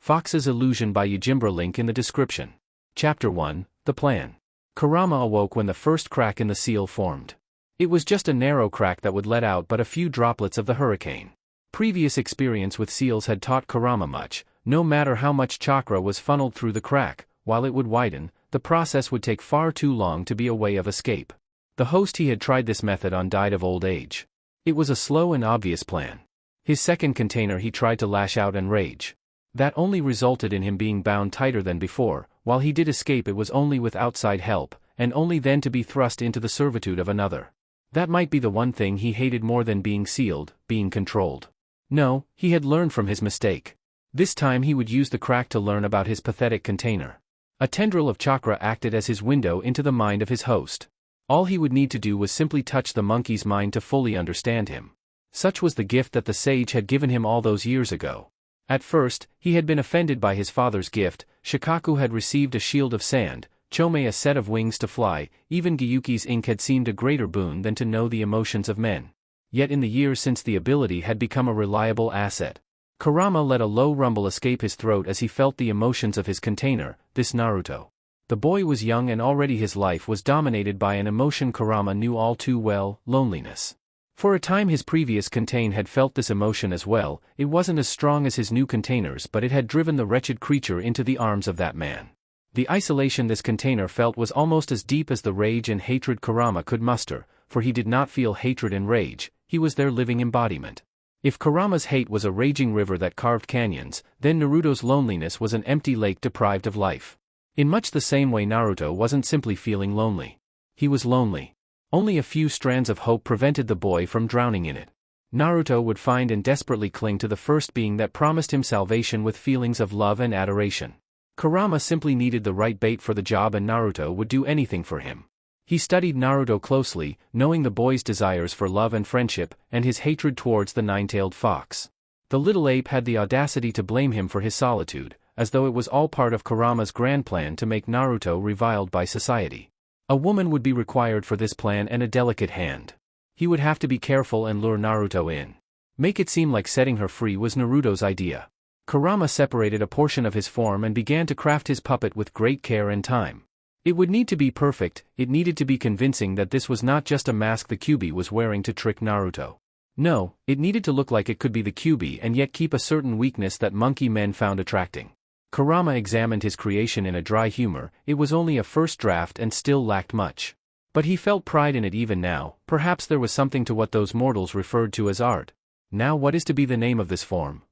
Fox's Illusion by Yojimbra, link in the description. Chapter 1, The Plan. Kurama awoke when the first crack in the seal formed. It was just a narrow crack that would let out but a few droplets of the hurricane. Previous experience with seals had taught Kurama much. No matter how much chakra was funneled through the crack, while it would widen, the process would take far too long to be a way of escape. The host he had tried this method on died of old age. It was a slow and obvious plan. His second container he tried to lash out and rage. That only resulted in him being bound tighter than before. While he did escape, it was only with outside help, and only then to be thrust into the servitude of another. That might be the one thing he hated more than being sealed, being controlled. No, he had learned from his mistake. This time he would use the crack to learn about his pathetic container. A tendril of chakra acted as his window into the mind of his host. All he would need to do was simply touch the monkey's mind to fully understand him. Such was the gift that the sage had given him all those years ago. At first, he had been offended by his father's gift. Shikaku had received a shield of sand, Chome a set of wings to fly. Even Gyuki's ink had seemed a greater boon than to know the emotions of men. Yet in the years since, the ability had become a reliable asset. Kurama let a low rumble escape his throat as he felt the emotions of his container, this Naruto. The boy was young and already his life was dominated by an emotion Kurama knew all too well: loneliness. For a time his previous contain had felt this emotion as well. It wasn't as strong as his new containers, but it had driven the wretched creature into the arms of that man. The isolation this container felt was almost as deep as the rage and hatred Kurama could muster, for he did not feel hatred and rage, he was their living embodiment. If Kurama's hate was a raging river that carved canyons, then Naruto's loneliness was an empty lake deprived of life. In much the same way, Naruto wasn't simply feeling lonely. He was lonely. Only a few strands of hope prevented the boy from drowning in it. Naruto would find and desperately cling to the first being that promised him salvation with feelings of love and adoration. Kurama simply needed the right bait for the job, and Naruto would do anything for him. He studied Naruto closely, knowing the boy's desires for love and friendship, and his hatred towards the nine-tailed fox. The little ape had the audacity to blame him for his solitude, as though it was all part of Kurama's grand plan to make Naruto reviled by society. A woman would be required for this plan, and a delicate hand. He would have to be careful and lure Naruto in. Make it seem like setting her free was Naruto's idea. Kurama separated a portion of his form and began to craft his puppet with great care and time. It would need to be perfect. It needed to be convincing that this was not just a mask the Kyuubi was wearing to trick Naruto. No, it needed to look like it could be the Kyuubi and yet keep a certain weakness that monkey men found attracting. Kurama examined his creation in a dry humor. It was only a first draft and still lacked much. But he felt pride in it even now. Perhaps there was something to what those mortals referred to as art. Now, what is to be the name of this form?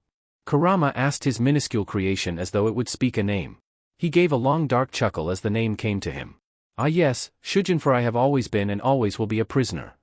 Kurama asked his minuscule creation as though it would speak a name. He gave a long dark chuckle as the name came to him. Ah yes, Shujin, for I have always been and always will be a prisoner.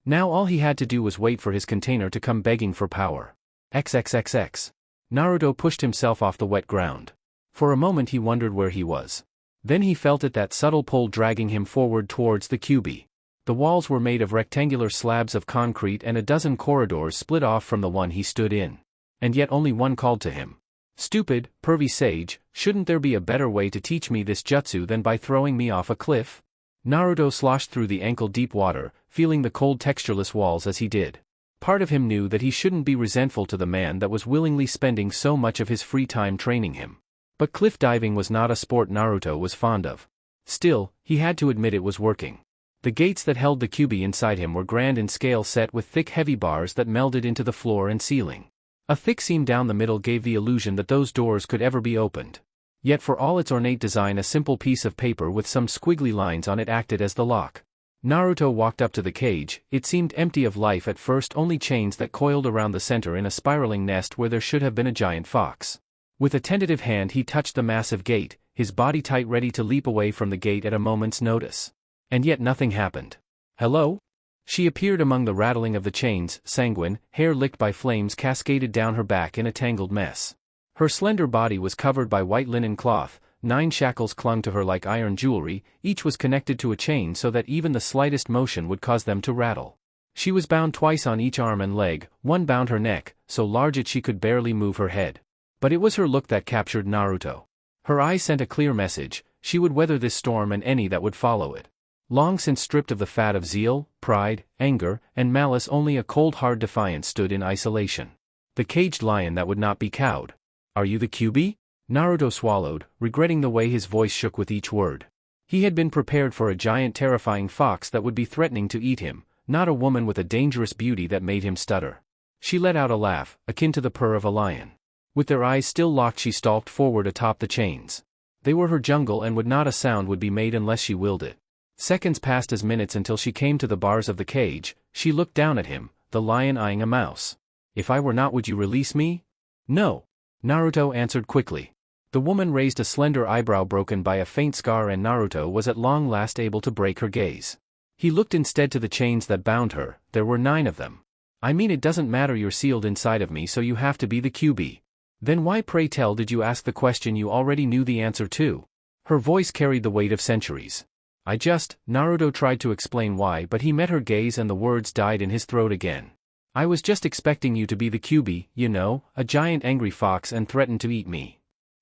Now all he had to do was wait for his container to come begging for power. XXXX. Naruto pushed himself off the wet ground. For a moment he wondered where he was. Then he felt it, that subtle pull dragging him forward towards the Kyuubi. The walls were made of rectangular slabs of concrete and a dozen corridors split off from the one he stood in. And yet only one called to him. Stupid, pervy sage, shouldn't there be a better way to teach me this jutsu than by throwing me off a cliff? Naruto sloshed through the ankle-deep water, feeling the cold textureless walls as he did. Part of him knew that he shouldn't be resentful to the man that was willingly spending so much of his free time training him. But cliff diving was not a sport Naruto was fond of. Still, he had to admit it was working. The gates that held the Kyuubi inside him were grand in scale, set with thick heavy bars that melded into the floor and ceiling. A thick seam down the middle gave the illusion that those doors could ever be opened. Yet for all its ornate design, a simple piece of paper with some squiggly lines on it acted as the lock. Naruto walked up to the cage. It seemed empty of life at first, only chains that coiled around the center in a spiraling nest where there should have been a giant fox. With a tentative hand he touched the massive gate, his body tight, ready to leap away from the gate at a moment's notice. And yet nothing happened. Hello? She appeared among the rattling of the chains, sanguine, hair licked by flames cascaded down her back in a tangled mess. Her slender body was covered by white linen cloth, 9 shackles clung to her like iron jewelry, each was connected to a chain so that even the slightest motion would cause them to rattle. She was bound twice on each arm and leg, one bound her neck, so large it she could barely move her head. But it was her look that captured Naruto. Her eyes sent a clear message: she would weather this storm and any that would follow it. Long since stripped of the fat of zeal, pride, anger, and malice, only a cold hard defiance stood in isolation. The caged lion that would not be cowed. Are you the Kyuubi? Naruto swallowed, regretting the way his voice shook with each word. He had been prepared for a giant terrifying fox that would be threatening to eat him, not a woman with a dangerous beauty that made him stutter. She let out a laugh, akin to the purr of a lion. With their eyes still locked, she stalked forward atop the chains. They were her jungle, and not a sound would be made unless she willed it. Seconds passed as minutes until she came to the bars of the cage. She looked down at him, the lion eyeing a mouse. "If I were not, would you release me?" "No," Naruto answered quickly. The woman raised a slender eyebrow broken by a faint scar, and Naruto was at long last able to break her gaze. He looked instead to the chains that bound her. There were 9 of them. "I mean, it doesn't matter, you're sealed inside of me, so you have to be the QB. Then why, pray tell, did you ask the question you already knew the answer to?" Her voice carried the weight of centuries. Naruto tried to explain why, but he met her gaze and the words died in his throat again. "I was just expecting you to be the QB, you know, a giant angry fox, and threaten to eat me."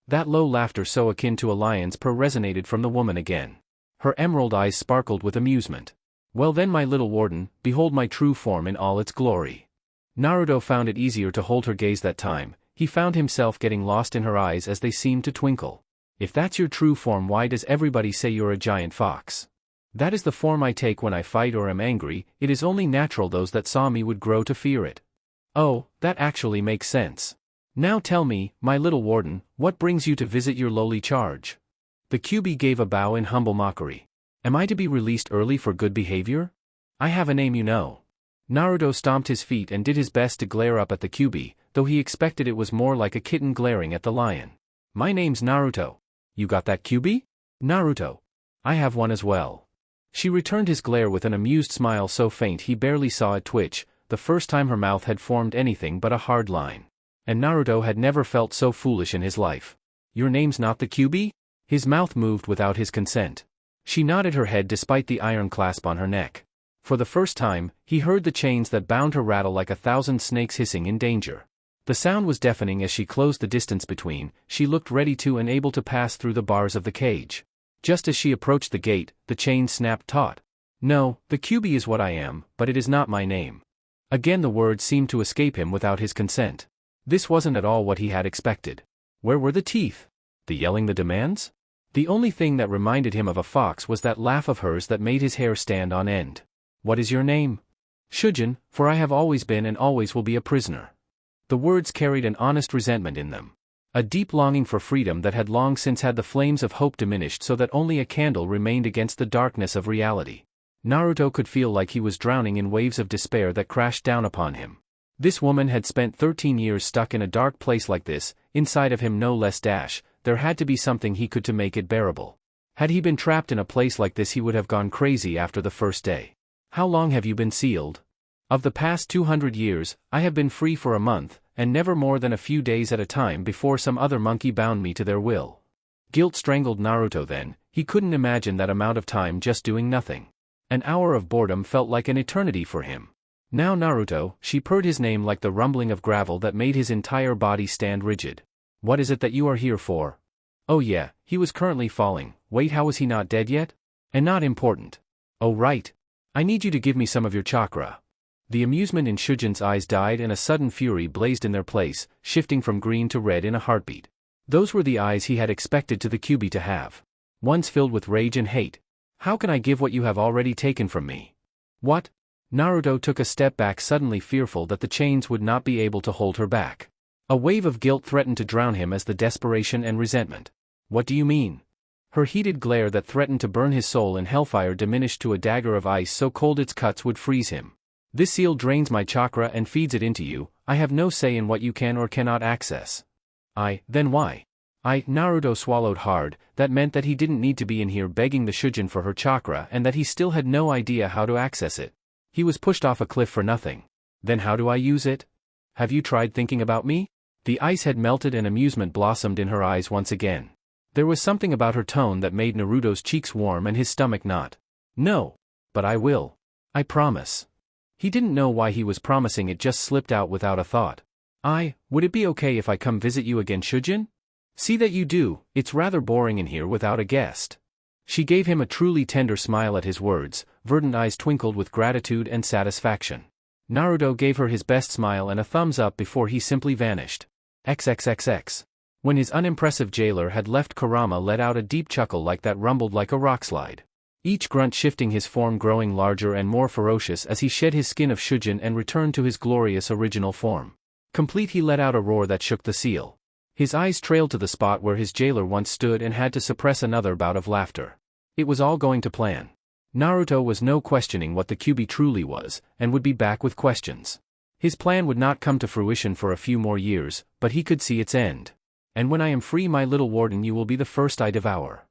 That low laughter, so akin to a lion's purr, resonated from the woman again. Her emerald eyes sparkled with amusement. "Well then, my little warden, behold my true form in all its glory." Naruto found it easier to hold her gaze that time. He found himself getting lost in her eyes as they seemed to twinkle. "If that's your true form, why does everybody say you're a giant fox?" "That is the form I take when I fight or am angry. It is only natural those that saw me would grow to fear it." "Oh, that actually makes sense. Now tell me, my little warden, what brings you to visit your lowly charge?" The QB gave a bow in humble mockery. "Am I to be released early for good behavior? I have a name, you know." Naruto stomped his feet and did his best to glare up at the QB, though he expected it was more like a kitten glaring at the lion. "My name's Naruto. You got that, QB?" "Naruto. I have one as well." She returned his glare with an amused smile so faint he barely saw it twitch, the first time her mouth had formed anything but a hard line. And Naruto had never felt so foolish in his life. "Your name's not the QB?" His mouth moved without his consent. She nodded her head despite the iron clasp on her neck. For the first time, he heard the chains that bound her rattle like 1,000 snakes hissing in danger. The sound was deafening. As she closed the distance between, she looked ready to and able to pass through the bars of the cage. Just as she approached the gate, the chain snapped taut. "No, the QB is what I am, but it is not my name." Again the words seemed to escape him without his consent. This wasn't at all what he had expected. Where were the teeth? The yelling, the demands? The only thing that reminded him of a fox was that laugh of hers that made his hair stand on end. "What is your name?" "Shujin, for I have always been and always will be a prisoner." The words carried an honest resentment in them. A deep longing for freedom that had long since had the flames of hope diminished so that only a candle remained against the darkness of reality. Naruto could feel like he was drowning in waves of despair that crashed down upon him. This woman had spent 13 years stuck in a dark place like this, inside of him no less. There had to be something he could to make it bearable. Had he been trapped in a place like this, he would have gone crazy after the first day. "How long have you been sealed?" "Of the past 200 years, I have been free for a month, and never more than a few days at a time before some other monkey bound me to their will." Guilt strangled Naruto then. He couldn't imagine that amount of time just doing nothing. An hour of boredom felt like an eternity for him. "Now Naruto," she purred his name like the rumbling of gravel that made his entire body stand rigid. "What is it that you are here for?" "Oh yeah, he was currently falling. Wait, how was he not dead yet? And not important. Oh right. I need you to give me some of your chakra." The amusement in Shujin's eyes died and a sudden fury blazed in their place, shifting from green to red in a heartbeat. Those were the eyes he had expected the QB to have. Ones filled with rage and hate. "How can I give what you have already taken from me?" "What?" Naruto took a step back, suddenly fearful that the chains would not be able to hold her back. A wave of guilt threatened to drown him as the desperation and resentment. "What do you mean?" Her heated glare that threatened to burn his soul in hellfire diminished to a dagger of ice so cold its cuts would freeze him. "This seal drains my chakra and feeds it into you. I have no say in what you can or cannot access." Then why?" Naruto swallowed hard. That meant that he didn't need to be in here begging the Shujin for her chakra and that he still had no idea how to access it. He was pushed off a cliff for nothing. "Then how do I use it?" "Have you tried thinking about me?" The ice had melted and amusement blossomed in her eyes once again. There was something about her tone that made Naruto's cheeks warm and his stomach knot. "No. But I will. I promise." He didn't know why he was promising, it just slipped out without a thought. Would it be okay if I come visit you again, Shujin?" "See that you do, it's rather boring in here without a guest." She gave him a truly tender smile at his words. Verdant eyes twinkled with gratitude and satisfaction. Naruto gave her his best smile and a thumbs up before he simply vanished. XXXX. When his unimpressive jailer had left, Kurama let out a deep chuckle that rumbled like a rockslide. Each grunt shifting, his form growing larger and more ferocious as he shed his skin of Shujin and returned to his glorious original form. Complete, he let out a roar that shook the seal. His eyes trailed to the spot where his jailer once stood and had to suppress another bout of laughter. It was all going to plan. Naruto was no questioning what the Kyuubi truly was, and would be back with questions. His plan would not come to fruition for a few more years, but he could see its end. And when I am free, my little warden, you will be the first I devour.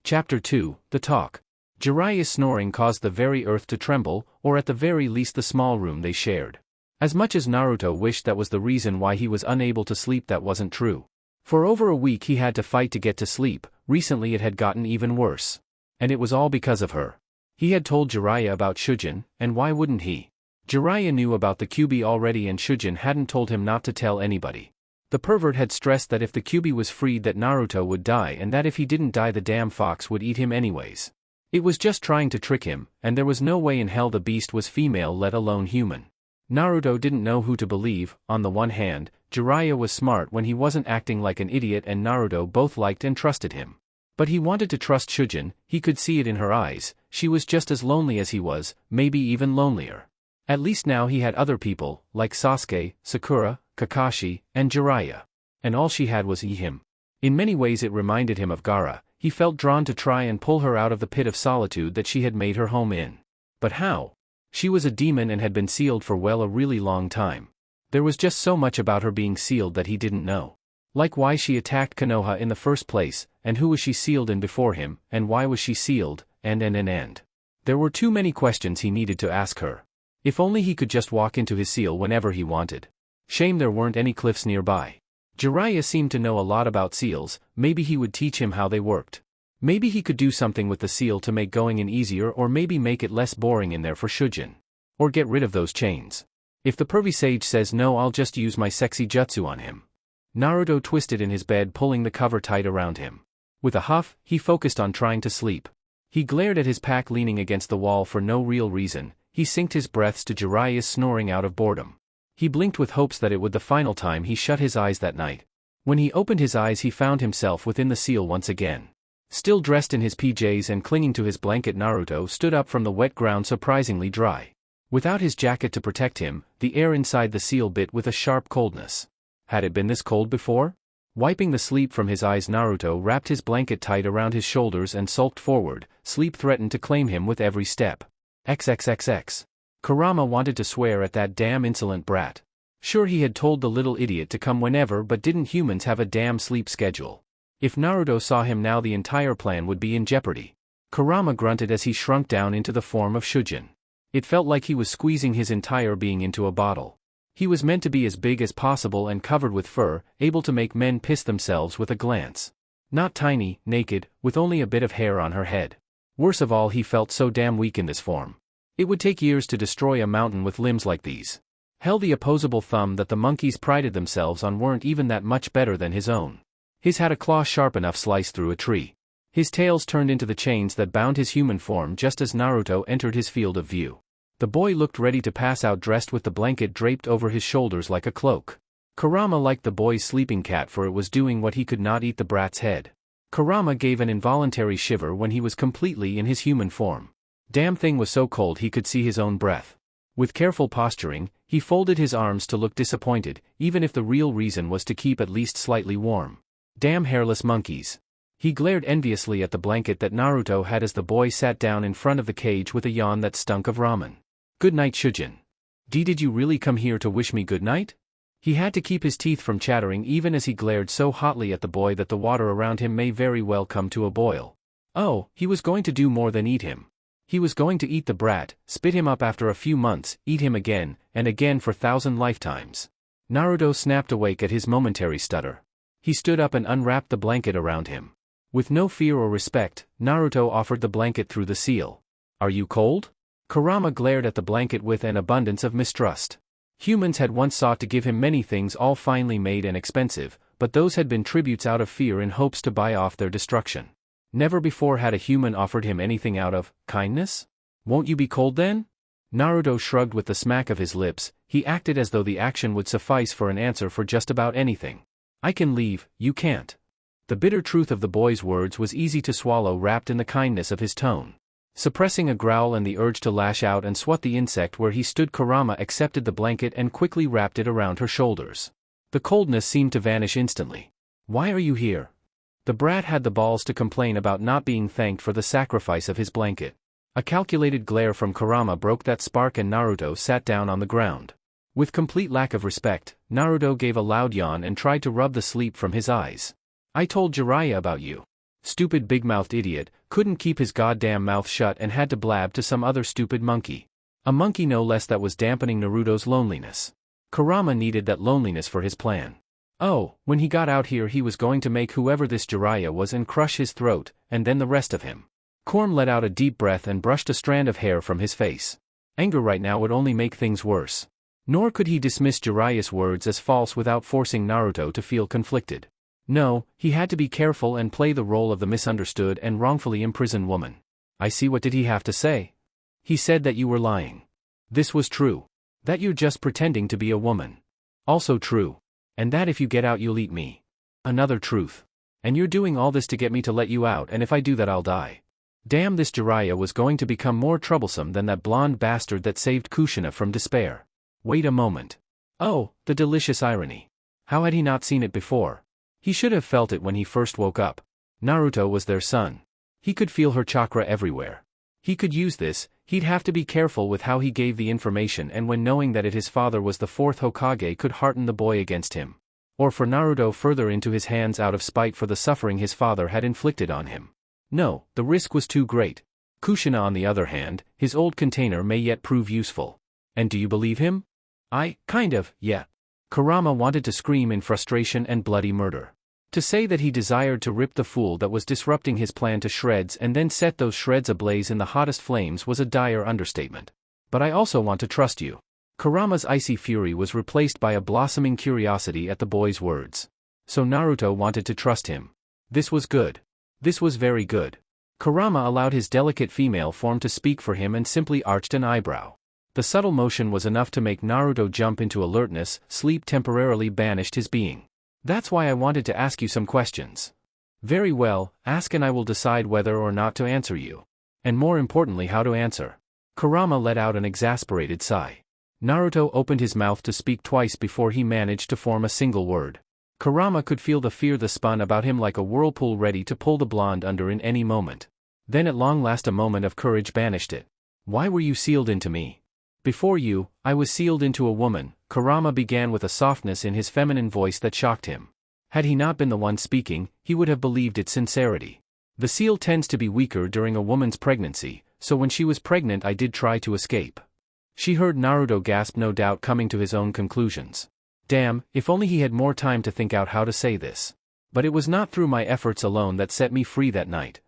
Chapter 2, The Talk. Jiraiya's snoring caused the very earth to tremble, or at the very least the small room they shared. As much as Naruto wished that was the reason why he was unable to sleep, that wasn't true. For over a week he had to fight to get to sleep. Recently it had gotten even worse. And it was all because of her. He had told Jiraiya about Shujin, and why wouldn't he? Jiraiya knew about the Kyuubi already, and Shujin hadn't told him not to tell anybody. The pervert had stressed that if the Kyuubi was freed, that Naruto would die, and that if he didn't die, the damn fox would eat him anyways. It was just trying to trick him, and there was no way in hell the beast was female, let alone human. Naruto didn't know who to believe. On the one hand, Jiraiya was smart when he wasn't acting like an idiot, and Naruto both liked and trusted him. But he wanted to trust Shujin. He could see it in her eyes. She was just as lonely as he was, maybe even lonelier. At least now he had other people, like Sasuke, Sakura, Kakashi, and Jiraiya. And all she had was him. In many ways it reminded him of Gaara. He felt drawn to try and pull her out of the pit of solitude that she had made her home in. But how? She was a demon and had been sealed for a really long time. There was just so much about her being sealed that he didn't know. Like why she attacked Konoha in the first place, and who was she sealed in before him, and why was she sealed, and. There were too many questions he needed to ask her. If only he could just walk into his seal whenever he wanted. Shame there weren't any cliffs nearby. Jiraiya seemed to know a lot about seals. Maybe he would teach him how they worked. Maybe he could do something with the seal to make going in easier, or maybe make it less boring in there for Shujin. Or get rid of those chains. If the pervy sage says no, I'll just use my sexy jutsu on him. Naruto twisted in his bed, pulling the cover tight around him. With a huff, he focused on trying to sleep. He glared at his pack leaning against the wall for no real reason. He synced his breaths to Jiraiya's snoring out of boredom. He blinked with hopes that it would the final time he shut his eyes that night. When he opened his eyes, he found himself within the seal once again. Still dressed in his PJs and clinging to his blanket, Naruto stood up from the wet ground, surprisingly dry. Without his jacket to protect him, the air inside the seal bit with a sharp coldness. Had it been this cold before? Wiping the sleep from his eyes, Naruto wrapped his blanket tight around his shoulders and sulked forward. Sleep threatened to claim him with every step. XXXX. Kurama wanted to swear at that damn insolent brat. Sure, he had told the little idiot to come whenever, but didn't humans have a damn sleep schedule? If Naruto saw him now, the entire plan would be in jeopardy. Kurama grunted as he shrunk down into the form of Shujin. It felt like he was squeezing his entire being into a bottle. He was meant to be as big as possible and covered with fur, able to make men piss themselves with a glance. Not tiny, naked, with only a bit of hair on her head. Worst of all, he felt so damn weak in this form. It would take years to destroy a mountain with limbs like these. Hell, the opposable thumb that the monkeys prided themselves on weren't even that much better than his own. His had a claw sharp enough slice through a tree. His tails turned into the chains that bound his human form just as Naruto entered his field of view. The boy looked ready to pass out, dressed with the blanket draped over his shoulders like a cloak. Kurama liked the boy's sleeping cat, for it was doing what he could not eat the brat's head. Kurama gave an involuntary shiver when he was completely in his human form. Damn thing was so cold he could see his own breath. With careful posturing, he folded his arms to look disappointed, even if the real reason was to keep at least slightly warm. Damn hairless monkeys. He glared enviously at the blanket that Naruto had as the boy sat down in front of the cage with a yawn that stunk of ramen. Good night, Shujin. Did you really come here to wish me good night? He had to keep his teeth from chattering even as he glared so hotly at the boy that the water around him may very well come to a boil. Oh, he was going to do more than eat him. He was going to eat the brat, spit him up after a few months, eat him again, and again for 1,000 lifetimes. Naruto snapped awake at his momentary stutter. He stood up and unwrapped the blanket around him. With no fear or respect, Naruto offered the blanket through the seal. Are you cold? Kurama glared at the blanket with an abundance of mistrust. Humans had once sought to give him many things, all finely made and expensive, but those had been tributes out of fear in hopes to buy off their destruction. Never before had a human offered him anything out of kindness? Won't you be cold then? Naruto shrugged with the smack of his lips. He acted as though the action would suffice for an answer for just about anything. I can leave, you can't. The bitter truth of the boy's words was easy to swallow, wrapped in the kindness of his tone. Suppressing a growl and the urge to lash out and swat the insect where he stood, Kurama accepted the blanket and quickly wrapped it around her shoulders. The coldness seemed to vanish instantly. Why are you here? The brat had the balls to complain about not being thanked for the sacrifice of his blanket. A calculated glare from Kurama broke that spark and Naruto sat down on the ground. With complete lack of respect, Naruto gave a loud yawn and tried to rub the sleep from his eyes. I told Jiraiya about you. Stupid big-mouthed idiot, couldn't keep his goddamn mouth shut and had to blab to some other stupid monkey. A monkey no less that was dampening Naruto's loneliness. Kurama needed that loneliness for his plan. Oh, when he got out here he was going to make whoever this Jiraiya was and crush his throat, and then the rest of him. Kurama let out a deep breath and brushed a strand of hair from his face. Anger right now would only make things worse. Nor could he dismiss Jiraiya's words as false without forcing Naruto to feel conflicted. No, he had to be careful and play the role of the misunderstood and wrongfully imprisoned woman. I see. What did he have to say? He said that you were lying. This was true. That you're just pretending to be a woman. Also true. And that if you get out you'll eat me. Another truth. And you're doing all this to get me to let you out, and if I do that I'll die. Damn, this Jiraiya was going to become more troublesome than that blonde bastard that saved Kushina from despair. Wait a moment. Oh, the delicious irony. How had he not seen it before? He should have felt it when he first woke up. Naruto was their son. He could feel her chakra everywhere. He could use this. He'd have to be careful with how he gave the information, and when knowing that his father was the fourth Hokage could hearten the boy against him. Or for Naruto further into his hands out of spite for the suffering his father had inflicted on him. No, the risk was too great. Kushina on the other hand, his old container may yet prove useful. And do you believe him? Kind of, yeah. Kurama wanted to scream in frustration and bloody murder. To say that he desired to rip the fool that was disrupting his plan to shreds and then set those shreds ablaze in the hottest flames was a dire understatement. But I also want to trust you. Kurama's icy fury was replaced by a blossoming curiosity at the boy's words. So Naruto wanted to trust him. This was good. This was very good. Kurama allowed his delicate female form to speak for him and simply arched an eyebrow. The subtle motion was enough to make Naruto jump into alertness. Sleep temporarily banished his being. That's why I wanted to ask you some questions. Very well, ask and I will decide whether or not to answer you. And more importantly, how to answer. Kurama let out an exasperated sigh. Naruto opened his mouth to speak twice before he managed to form a single word. Kurama could feel the fear that spun about him like a whirlpool ready to pull the blonde under in any moment. Then at long last a moment of courage banished it. Why were you sealed into me? Before you, I was sealed into a woman, Kurama began with a softness in his feminine voice that shocked him. Had he not been the one speaking, he would have believed its sincerity. The seal tends to be weaker during a woman's pregnancy, so when she was pregnant I did try to escape. She heard Naruto gasp, no doubt coming to his own conclusions. Damn, if only he had more time to think out how to say this. But it was not through my efforts alone that set me free that night.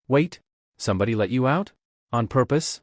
Wait, somebody let you out? On purpose?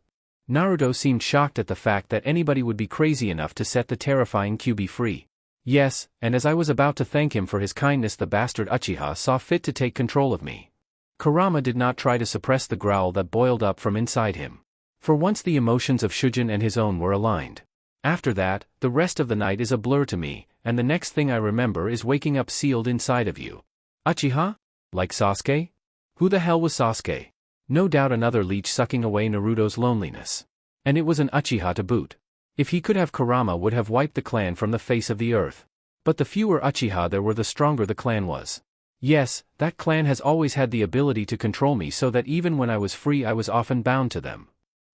Naruto seemed shocked at the fact that anybody would be crazy enough to set the terrifying Kyuubi free. Yes, and as I was about to thank him for his kindness the bastard Uchiha saw fit to take control of me. Kurama did not try to suppress the growl that boiled up from inside him. For once the emotions of Shujin and his own were aligned. After that, the rest of the night is a blur to me, and the next thing I remember is waking up sealed inside of you. Uchiha? Like Sasuke? Who the hell was Sasuke? No doubt another leech sucking away Naruto's loneliness. And it was an Uchiha to boot. If he could have, Kurama would have wiped the clan from the face of the earth. But the fewer Uchiha there were, the stronger the clan was. Yes, that clan has always had the ability to control me, so that even when I was free I was often bound to them.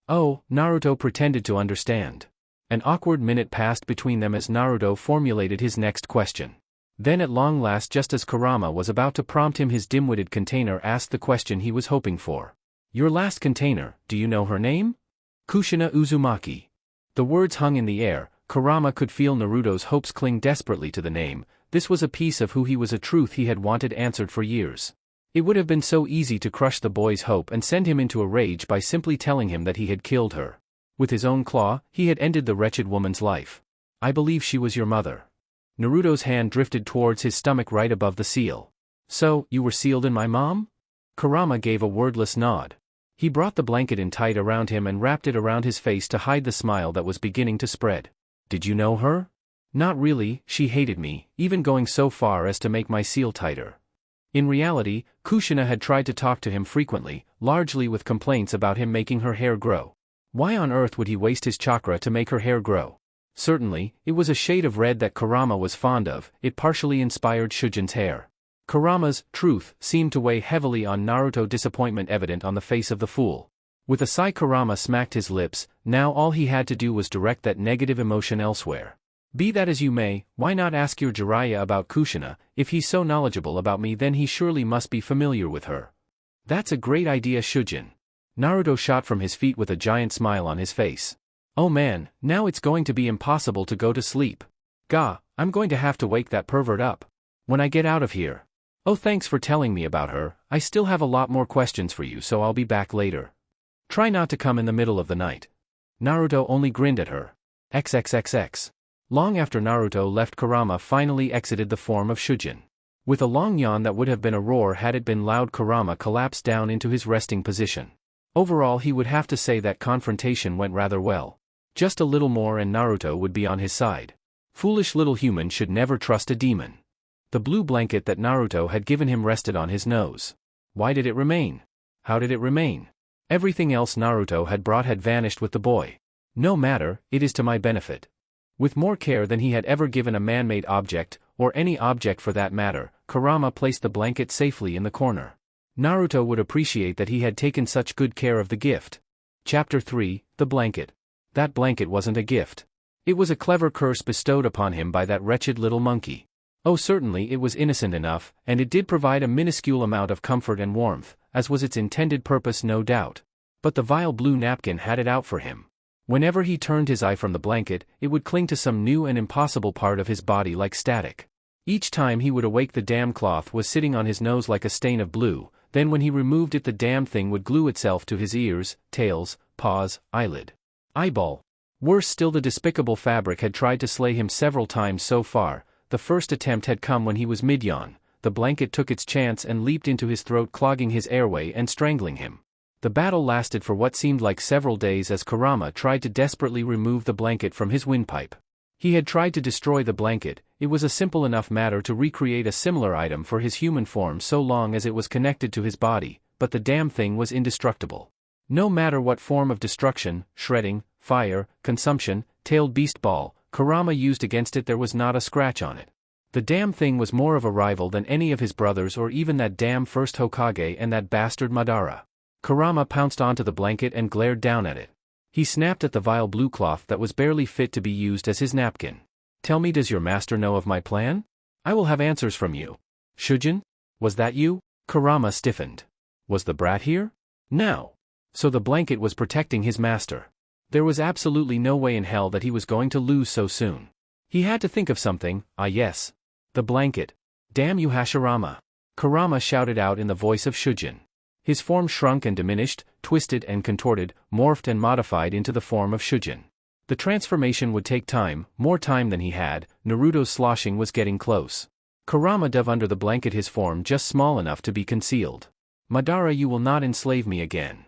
Oh, Naruto pretended to understand. An awkward minute passed between them as Naruto formulated his next question. Then at long last, just as Kurama was about to prompt him, his dim-witted container asked the question he was hoping for. Your last container, do you know her name? Kushina Uzumaki. The words hung in the air. Kurama could feel Naruto's hopes cling desperately to the name. This was a piece of who he was, a truth he had wanted answered for years. It would have been so easy to crush the boy's hope and send him into a rage by simply telling him that he had killed her. With his own claw, he had ended the wretched woman's life. I believe she was your mother. Naruto's hand drifted towards his stomach right above the seal. So, you were sealed in my mom? Kurama gave a wordless nod. He brought the blanket in tight around him and wrapped it around his face to hide the smile that was beginning to spread. Did you know her? Not really, she hated me, even going so far as to make my seal tighter. In reality, Kushina had tried to talk to him frequently, largely with complaints about him making her hair grow. Why on earth would he waste his chakra to make her hair grow? Certainly, it was a shade of red that Kurama was fond of, it partially inspired Shujin's hair. Kurama's truth seemed to weigh heavily on Naruto, disappointment evident on the face of the fool. With a sigh, Kurama smacked his lips. Now all he had to do was direct that negative emotion elsewhere. Be that as you may, why not ask your Jiraiya about Kushina? If he's so knowledgeable about me, then he surely must be familiar with her. That's a great idea, Shujin. Naruto shot from his feet with a giant smile on his face. Oh man, now it's going to be impossible to go to sleep. Gah, I'm going to have to wake that pervert up when I get out of here. Oh, thanks for telling me about her. I still have a lot more questions for you, so I'll be back later. Try not to come in the middle of the night. Naruto only grinned at her. XXXX. Long after Naruto left, Kurama finally exited the form of Shujin. With a long yawn that would have been a roar had it been loud, Kurama collapsed down into his resting position. Overall, he would have to say that confrontation went rather well. Just a little more and Naruto would be on his side. Foolish little human should never trust a demon. The blue blanket that Naruto had given him rested on his nose. Why did it remain? How did it remain? Everything else Naruto had brought had vanished with the boy. No matter, it is to my benefit. With more care than he had ever given a man-made object, or any object for that matter, Kurama placed the blanket safely in the corner. Naruto would appreciate that he had taken such good care of the gift. Chapter 3, The Blanket. That blanket wasn't a gift. It was a clever curse bestowed upon him by that wretched little monkey. Oh, certainly it was innocent enough, and it did provide a minuscule amount of comfort and warmth, as was its intended purpose, no doubt. But the vile blue napkin had it out for him. Whenever he turned his eye from the blanket, it would cling to some new and impossible part of his body like static. Each time he would awake, the damn cloth was sitting on his nose like a stain of blue. Then when he removed it, the damn thing would glue itself to his ears, tails, paws, eyelid, eyeball. Worse still, the despicable fabric had tried to slay him several times so far. The first attempt had come when he was mid-yawn. The blanket took its chance and leaped into his throat, clogging his airway and strangling him. The battle lasted for what seemed like several days as Kurama tried to desperately remove the blanket from his windpipe. He had tried to destroy the blanket. It was a simple enough matter to recreate a similar item for his human form so long as it was connected to his body, but the damn thing was indestructible. No matter what form of destruction, shredding, fire, consumption, tailed beast ball, Kurama used against it, there was not a scratch on it. The damn thing was more of a rival than any of his brothers or even that damn first Hokage and that bastard Madara. Kurama pounced onto the blanket and glared down at it. He snapped at the vile blue cloth that was barely fit to be used as his napkin. Tell me, does your master know of my plan? I will have answers from you. Shujin? Was that you? Kurama stiffened. Was the brat here? Now. So the blanket was protecting his master. There was absolutely no way in hell that he was going to lose so soon. He had to think of something. Ah yes. The blanket. Damn you, Hashirama. Kurama shouted out in the voice of Shujin. His form shrunk and diminished, twisted and contorted, morphed and modified into the form of Shujin. The transformation would take time, more time than he had. Naruto's sloshing was getting close. Kurama dove under the blanket, his form just small enough to be concealed. Madara, you will not enslave me again.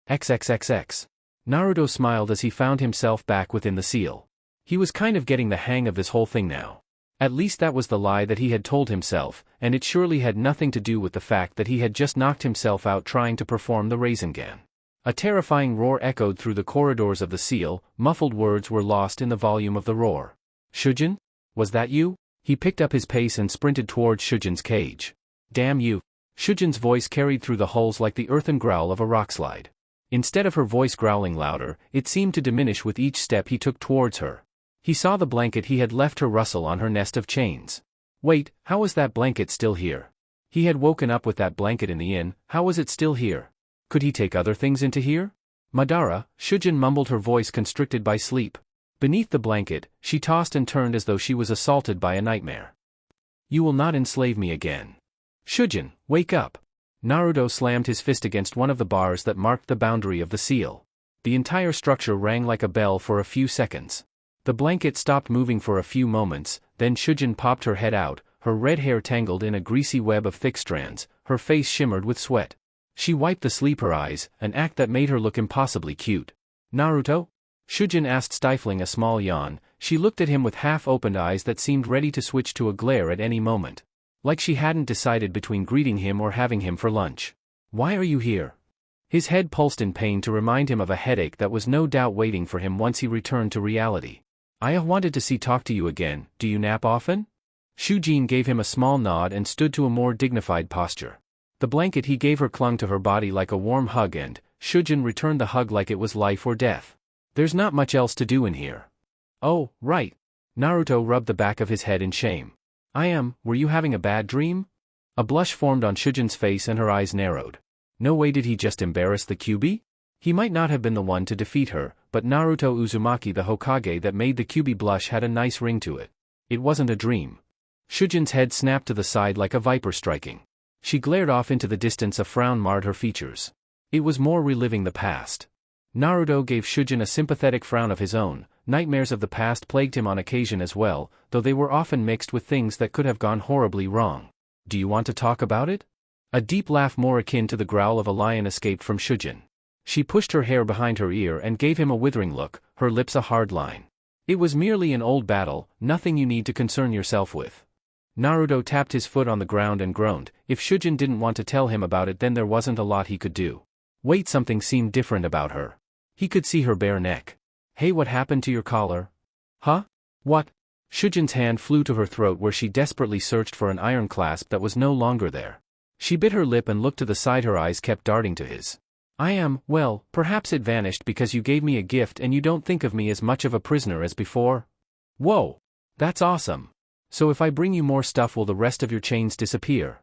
XXXX. Naruto smiled as he found himself back within the seal. He was kind of getting the hang of this whole thing now. At least that was the lie that he had told himself, and it surely had nothing to do with the fact that he had just knocked himself out trying to perform the Rasengan. A terrifying roar echoed through the corridors of the seal. Muffled words were lost in the volume of the roar. Shujin? Was that you? He picked up his pace and sprinted towards Shujin's cage. Damn you. Shujin's voice carried through the hulls like the earthen growl of a rockslide. Instead of her voice growling louder, it seemed to diminish with each step he took towards her. He saw the blanket he had left her rustle on her nest of chains. Wait, how was that blanket still here? He had woken up with that blanket in the inn. How was it still here? Could he take other things into here? Madara, Shujin mumbled, her voice constricted by sleep. Beneath the blanket, she tossed and turned as though she was assaulted by a nightmare. You will not enslave me again. Shujin, wake up. Naruto slammed his fist against one of the bars that marked the boundary of the seal. The entire structure rang like a bell for a few seconds. The blanket stopped moving for a few moments, then Shujin popped her head out, her red hair tangled in a greasy web of thick strands, her face shimmered with sweat. She wiped the sleeper eyes, an act that made her look impossibly cute. Naruto? Shujin asked, stifling a small yawn. she looked at him with half-opened eyes that seemed ready to switch to a glare at any moment. Like she hadn't decided between greeting him or having him for lunch. "Why are you here?" His head pulsed in pain to remind him of a headache that was no doubt waiting for him once he returned to reality. "I wanted to talk to you again. Do you nap often?" Shujin gave him a small nod and stood to a more dignified posture. The blanket he gave her clung to her body like a warm hug and Shujin returned the hug like it was life or death. "There's not much else to do in here." "Oh, right." Naruto rubbed the back of his head in shame. Were you having a bad dream?" A blush formed on Shujin's face and her eyes narrowed. No way did he just embarrass the Kyuubi? He might not have been the one to defeat her, but Naruto Uzumaki, the Hokage that made the Kyuubi blush, had a nice ring to it. It wasn't a dream. Shujin's head snapped to the side like a viper striking. She glared off into the distance. A frown marred her features. It was more reliving the past. Naruto gave Shujin a sympathetic frown of his own. Nightmares of the past plagued him on occasion as well, though they were often mixed with things that could have gone horribly wrong. "Do you want to talk about it?" A deep laugh more akin to the growl of a lion escaped from Shujin. She pushed her hair behind her ear and gave him a withering look, her lips a hard line. "It was merely an old battle, nothing you need to concern yourself with." Naruto tapped his foot on the ground and groaned. If Shujin didn't want to tell him about it, then there wasn't a lot he could do. Wait, something seemed different about her. He could see her bare neck. "Hey, what happened to your collar?" "Huh? What?" Shujin's hand flew to her throat where she desperately searched for an iron clasp that was no longer there. She bit her lip and looked to the side. Her eyes kept darting to his. Well, perhaps it vanished because you gave me a gift and you don't think of me as much of a prisoner as before?" "Whoa! That's awesome. So if I bring you more stuff, will the rest of your chains disappear?"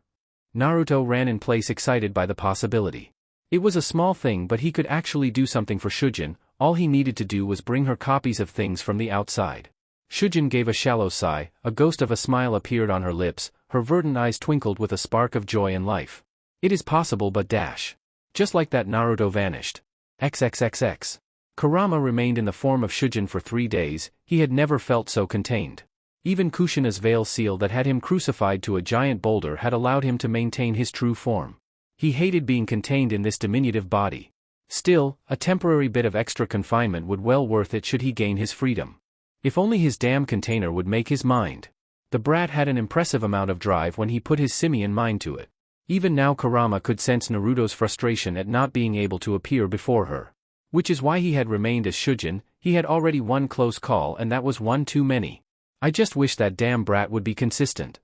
Naruto ran in place, excited by the possibility. It was a small thing, but he could actually do something for Shujin. All he needed to do was bring her copies of things from the outside. Shujin gave a shallow sigh, a ghost of a smile appeared on her lips, her verdant eyes twinkled with a spark of joy and life. "It is possible, but dash." Just like that, Naruto vanished. XXXX. Kurama remained in the form of Shujin for 3 days. He had never felt so contained. Even Kushina's veil seal that had him crucified to a giant boulder had allowed him to maintain his true form. He hated being contained in this diminutive body. Still, a temporary bit of extra confinement would well worth it should he gain his freedom. If only his damn container would make his mind. The brat had an impressive amount of drive when he put his simian mind to it. Even now Kurama could sense Naruto's frustration at not being able to appear before her. Which is why he had remained as Shujin. He had already one close call, and that was one too many. "I just wish that damn brat would be consistent."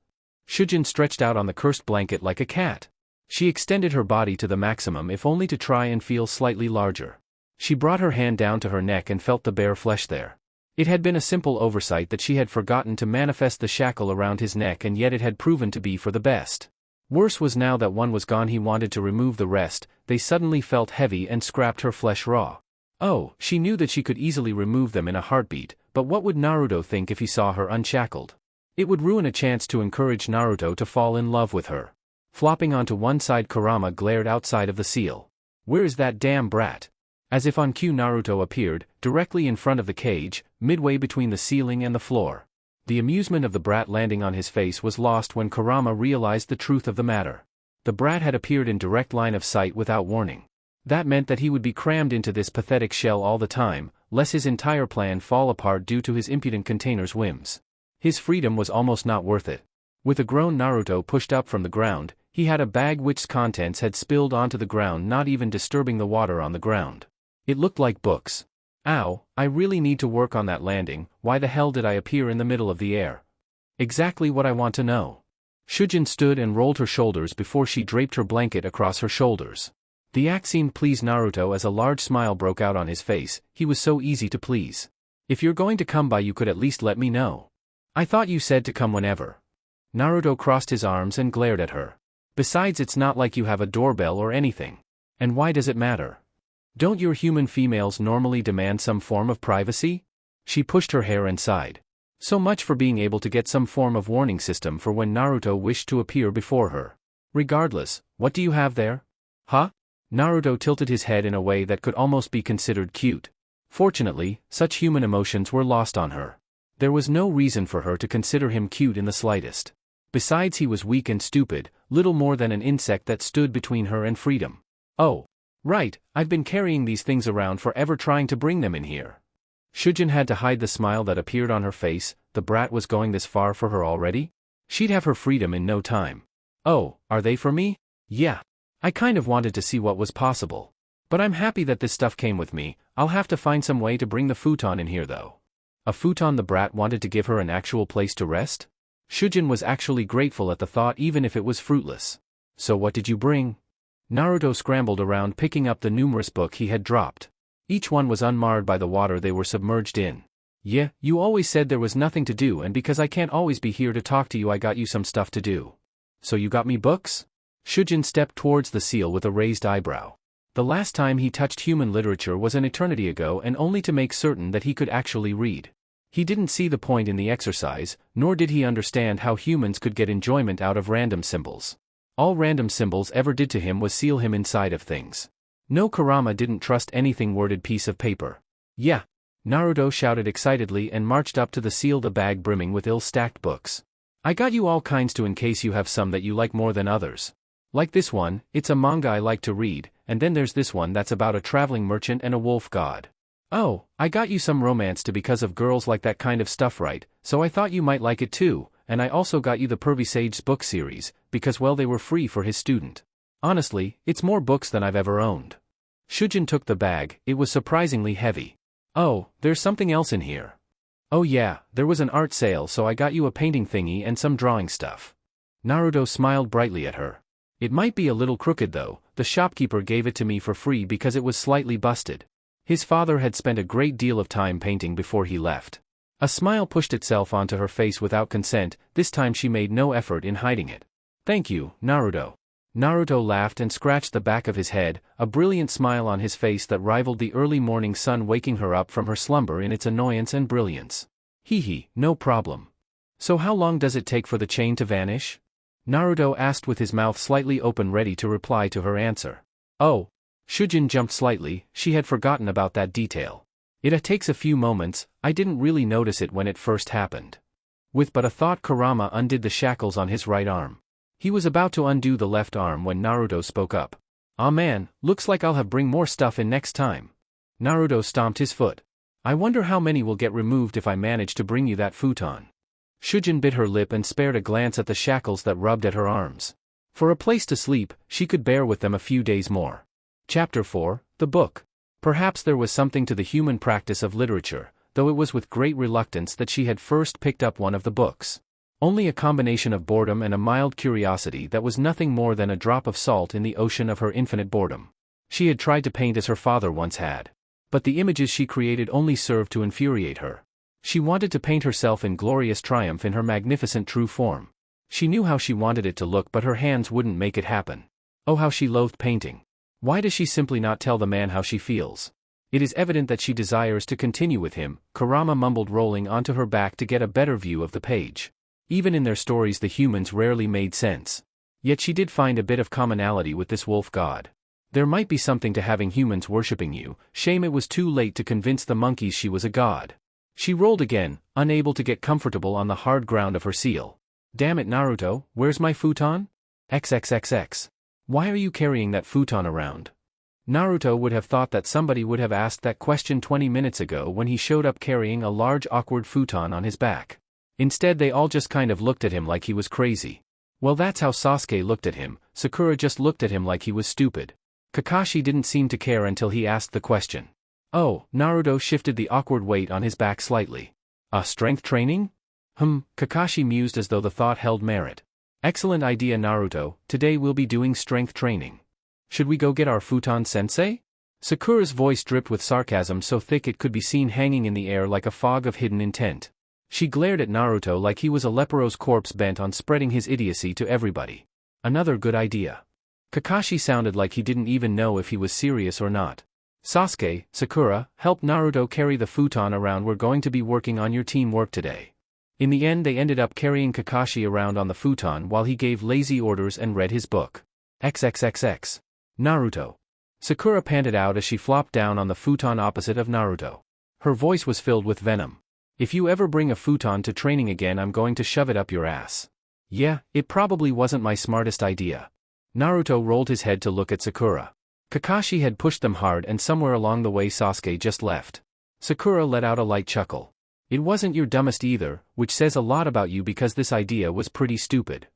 Shujin stretched out on the cursed blanket like a cat. She extended her body to the maximum, if only to try and feel slightly larger. She brought her hand down to her neck and felt the bare flesh there. It had been a simple oversight that she had forgotten to manifest the shackle around his neck, and yet it had proven to be for the best. Worse was now that one was gone, he wanted to remove the rest. They suddenly felt heavy and scrapped her flesh raw. Oh, she knew that she could easily remove them in a heartbeat, but what would Naruto think if he saw her unshackled? It would ruin a chance to encourage Naruto to fall in love with her. Flopping onto one side, Kurama glared outside of the seal. "Where is that damn brat?" As if on cue, Naruto appeared, directly in front of the cage, midway between the ceiling and the floor. The amusement of the brat landing on his face was lost when Kurama realized the truth of the matter. The brat had appeared in direct line of sight without warning. That meant that he would be crammed into this pathetic shell all the time, lest his entire plan fall apart due to his impudent container's whims. His freedom was almost not worth it. With a groan, Naruto pushed up from the ground. He had a bag which's contents had spilled onto the ground, not even disturbing the water on the ground. It looked like books. "Ow, I really need to work on that landing. Why the hell did I appear in the middle of the air?" "Exactly what I want to know." Shujin stood and rolled her shoulders before she draped her blanket across her shoulders. The act seemed please Naruto as a large smile broke out on his face. He was so easy to please. "If you're going to come by, you could at least let me know." "I thought you said to come whenever." Naruto crossed his arms and glared at her. "Besides, it's not like you have a doorbell or anything. And why does it matter? Don't your human females normally demand some form of privacy?" She pushed her hair and sighed. So much for being able to get some form of warning system for when Naruto wished to appear before her. "Regardless, what do you have there?" "Huh?" Naruto tilted his head in a way that could almost be considered cute. Fortunately, such human emotions were lost on her. There was no reason for her to consider him cute in the slightest. Besides, he was weak and stupid, little more than an insect that stood between her and freedom. "Oh. Right, I've been carrying these things around forever trying to bring them in here." Shujin had to hide the smile that appeared on her face. The brat was going this far for her already? She'd have her freedom in no time. Oh, are they for me? Yeah. I kind of wanted to see what was possible. But I'm happy that this stuff came with me. I'll have to find some way to bring the futon in here though. A futon? The brat wanted to give her an actual place to rest? Shujin was actually grateful at the thought even if it was fruitless. So what did you bring? Naruto scrambled around picking up the numerous books he had dropped. Each one was unmarred by the water they were submerged in. Yeah, you always said there was nothing to do, and because I can't always be here to talk to you I got you some stuff to do. So you got me books? Shujin stepped towards the seal with a raised eyebrow. The last time he touched human literature was an eternity ago, and only to make certain that he could actually read. He didn't see the point in the exercise, nor did he understand how humans could get enjoyment out of random symbols. All random symbols ever did to him was seal him inside of things. No, Kurama didn't trust anything worded piece of paper. Yeah. Naruto shouted excitedly and marched up to the seal, the bag brimming with ill-stacked books. I got you all kinds too in case you have some that you like more than others. Like this one, it's a manga I like to read, and then there's this one that's about a traveling merchant and a wolf god. Oh, I got you some romance too because of girls like that kind of stuff, right? So I thought you might like it too, and I also got you the Pervy Sage's book series, because well they were free for his student. Honestly, it's more books than I've ever owned. Shujin took the bag. It was surprisingly heavy. Oh, there's something else in here. Oh yeah, there was an art sale so I got you a painting thingy and some drawing stuff. Naruto smiled brightly at her. It might be a little crooked though, the shopkeeper gave it to me for free because it was slightly busted. His father had spent a great deal of time painting before he left. A smile pushed itself onto her face without consent. This time she made no effort in hiding it. Thank you, Naruto. Naruto laughed and scratched the back of his head, a brilliant smile on his face that rivaled the early morning sun waking her up from her slumber in its annoyance and brilliance. Hee, no problem. So how long does it take for the chain to vanish? Naruto asked with his mouth slightly open, ready to reply to her answer. Oh. Shujin jumped slightly. She had forgotten about that detail. It takes a few moments. I didn't really notice it when it first happened. With but a thought, Kurama undid the shackles on his right arm. He was about to undo the left arm when Naruto spoke up. Aw man, looks like I'll have bring more stuff in next time. Naruto stomped his foot. I wonder how many will get removed if I manage to bring you that futon. Shujin bit her lip and spared a glance at the shackles that rubbed at her arms. For a place to sleep, she could bear with them a few days more. Chapter 4, The Book. Perhaps there was something to the human practice of literature, though it was with great reluctance that she had first picked up one of the books. Only a combination of boredom and a mild curiosity that was nothing more than a drop of salt in the ocean of her infinite boredom. She had tried to paint as her father once had. But the images she created only served to infuriate her. She wanted to paint herself in glorious triumph in her magnificent true form. She knew how she wanted it to look, but her hands wouldn't make it happen. Oh, how she loathed painting. Why does she simply not tell the man how she feels? It is evident that she desires to continue with him, Kurama mumbled, rolling onto her back to get a better view of the page. Even in their stories the humans rarely made sense. Yet she did find a bit of commonality with this wolf god. There might be something to having humans worshipping you. Shame it was too late to convince the monkeys she was a god. She rolled again, unable to get comfortable on the hard ground of her seal. Damn it, Naruto, where's my futon? XXXX. Why are you carrying that futon around? Naruto would have thought that somebody would have asked that question 20 minutes ago when he showed up carrying a large awkward futon on his back. Instead they all just kind of looked at him like he was crazy. Well, that's how Sasuke looked at him. Sakura just looked at him like he was stupid. Kakashi didn't seem to care until he asked the question. Oh, Naruto shifted the awkward weight on his back slightly. Strength training? Kakashi mused as though the thought held merit. Excellent idea, Naruto. Today we'll be doing strength training. Should we go get our futon, sensei? Sakura's voice dripped with sarcasm so thick it could be seen hanging in the air like a fog of hidden intent. She glared at Naruto like he was a leprous corpse bent on spreading his idiocy to everybody. Another good idea. Kakashi sounded like he didn't even know if he was serious or not. Sasuke, Sakura, help Naruto carry the futon around. We're going to be working on your teamwork today. In the end they ended up carrying Kakashi around on the futon while he gave lazy orders and read his book. XXXX. Naruto. Sakura panted out as she flopped down on the futon opposite of Naruto. Her voice was filled with venom. If you ever bring a futon to training again, I'm going to shove it up your ass. Yeah, it probably wasn't my smartest idea. Naruto rolled his head to look at Sakura. Kakashi had pushed them hard and somewhere along the way Sasuke just left. Sakura let out a light chuckle. It wasn't your dumbest either, which says a lot about you because this idea was pretty stupid.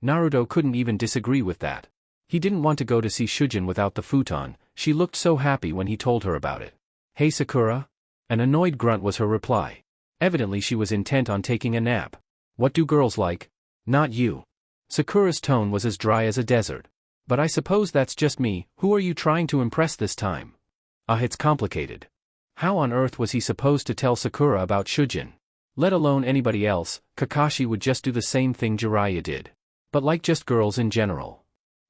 Naruto couldn't even disagree with that. He didn't want to go to see Shujin without the futon. She looked so happy when he told her about it. Hey Sakura? An annoyed grunt was her reply. Evidently she was intent on taking a nap. What do girls like? Not you. Sakura's tone was as dry as a desert. But I suppose that's just me. Who are you trying to impress this time? It's complicated. How on earth was he supposed to tell Sakura about Shujin? Let alone anybody else, Kakashi would just do the same thing Jiraiya did. But like just girls in general.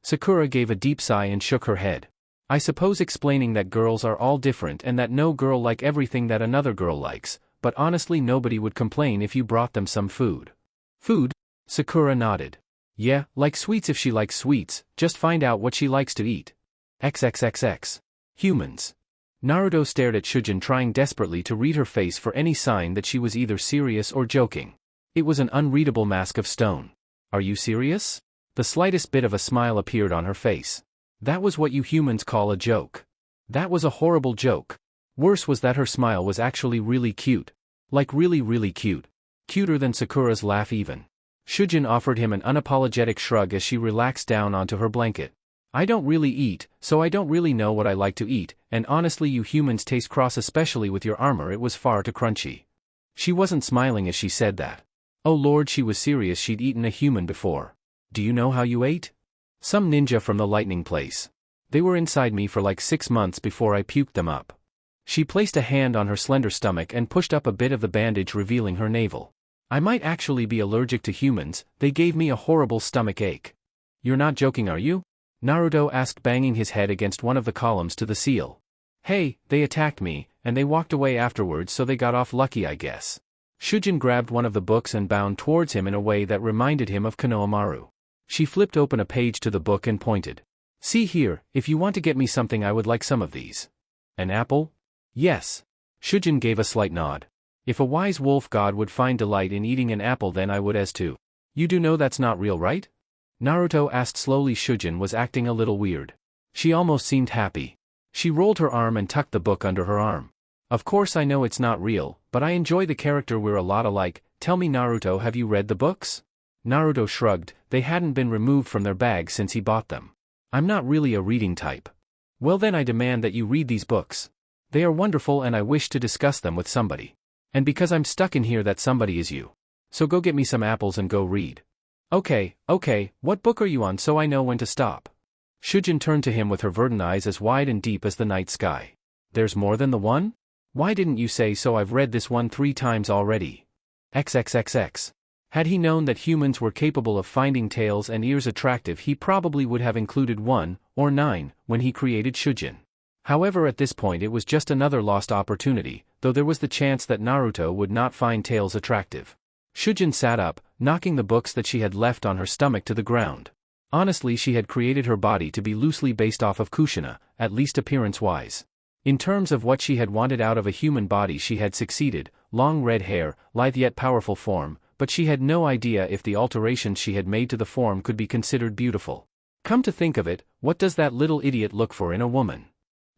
Sakura gave a deep sigh and shook her head. I suppose explaining that girls are all different and that no girl like everything that another girl likes, but honestly nobody would complain if you brought them some food. Food? Sakura nodded. Yeah, like sweets if she likes sweets, just find out what she likes to eat. XXXX. Humans. Naruto stared at Shujin trying desperately to read her face for any sign that she was either serious or joking. It was an unreadable mask of stone. Are you serious? The slightest bit of a smile appeared on her face. That was what you humans call a joke. That was a horrible joke. Worse was that her smile was actually really cute. Like really cute. Cuter than Sakura's laugh even. Shujin offered him an unapologetic shrug as she relaxed down onto her blanket. I don't really eat, so I don't really know what I like to eat, and honestly you humans taste cross especially with your armor. It was far too crunchy. She wasn't smiling as she said that. Oh lord, she was serious. She'd eaten a human before. Do you know how you ate? Some ninja from the lightning place. They were inside me for like 6 months before I puked them up. She placed a hand on her slender stomach and pushed up a bit of the bandage revealing her navel. I might actually be allergic to humans. They gave me a horrible stomach ache. You're not joking, are you? Naruto asked, banging his head against one of the columns to the seal. Hey, they attacked me, and they walked away afterwards, so they got off lucky I guess. Shujin grabbed one of the books and bound towards him in a way that reminded him of Konohamaru. She flipped open a page to the book and pointed. See here, if you want to get me something I would like some of these. An apple? Yes. Shujin gave a slight nod. If a wise wolf god would find delight in eating an apple, then I would as too. You do know that's not real, right? Naruto asked slowly. Shujin was acting a little weird. She almost seemed happy. She rolled her arm and tucked the book under her arm. Of course I know it's not real, but I enjoy the character. We're a lot alike. Tell me Naruto, have you read the books? Naruto shrugged. They hadn't been removed from their bag since he bought them. I'm not really a reading type. Well then I demand that you read these books. They are wonderful and I wish to discuss them with somebody. And because I'm stuck in here, that somebody is you. So go get me some apples and go read. Okay, what book are you on so I know when to stop? Shujin turned to him with her verdant eyes as wide and deep as the night sky. There's more than the one? Why didn't you say so? I've read this one 3 times already. XXXX. Had he known that humans were capable of finding tails and ears attractive, he probably would have included 1, or 9, when he created Shujin. However, at this point it was just another lost opportunity, though there was the chance that Naruto would not find tails attractive. Shujin sat up, knocking the books that she had left on her stomach to the ground. Honestly, she had created her body to be loosely based off of Kushina, at least appearance-wise. In terms of what she had wanted out of a human body, she had succeeded: long red hair, lithe yet powerful form, but she had no idea if the alterations she had made to the form could be considered beautiful. Come to think of it, what does that little idiot look for in a woman?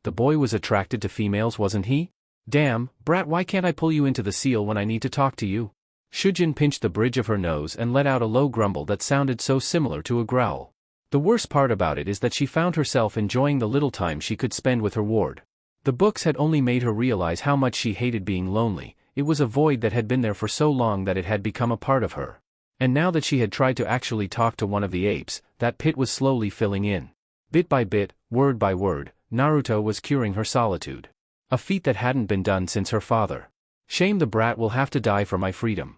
The boy was attracted to females, wasn't he? Damn, brat, why can't I pull you into the seal when I need to talk to you? Shujin pinched the bridge of her nose and let out a low grumble that sounded so similar to a growl. The worst part about it is that she found herself enjoying the little time she could spend with her ward. The books had only made her realize how much she hated being lonely. It was a void that had been there for so long that it had become a part of her. And now that she had tried to actually talk to one of the apes, that pit was slowly filling in. Bit by bit, word by word, Naruto was curing her solitude. A feat that hadn't been done since her father. Shame, the brat will have to die for my freedom.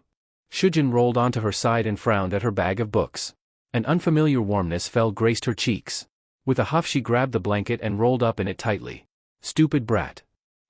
Shujin rolled onto her side and frowned at her bag of books. An unfamiliar warmness graced her cheeks. With a huff she grabbed the blanket and rolled up in it tightly. Stupid brat.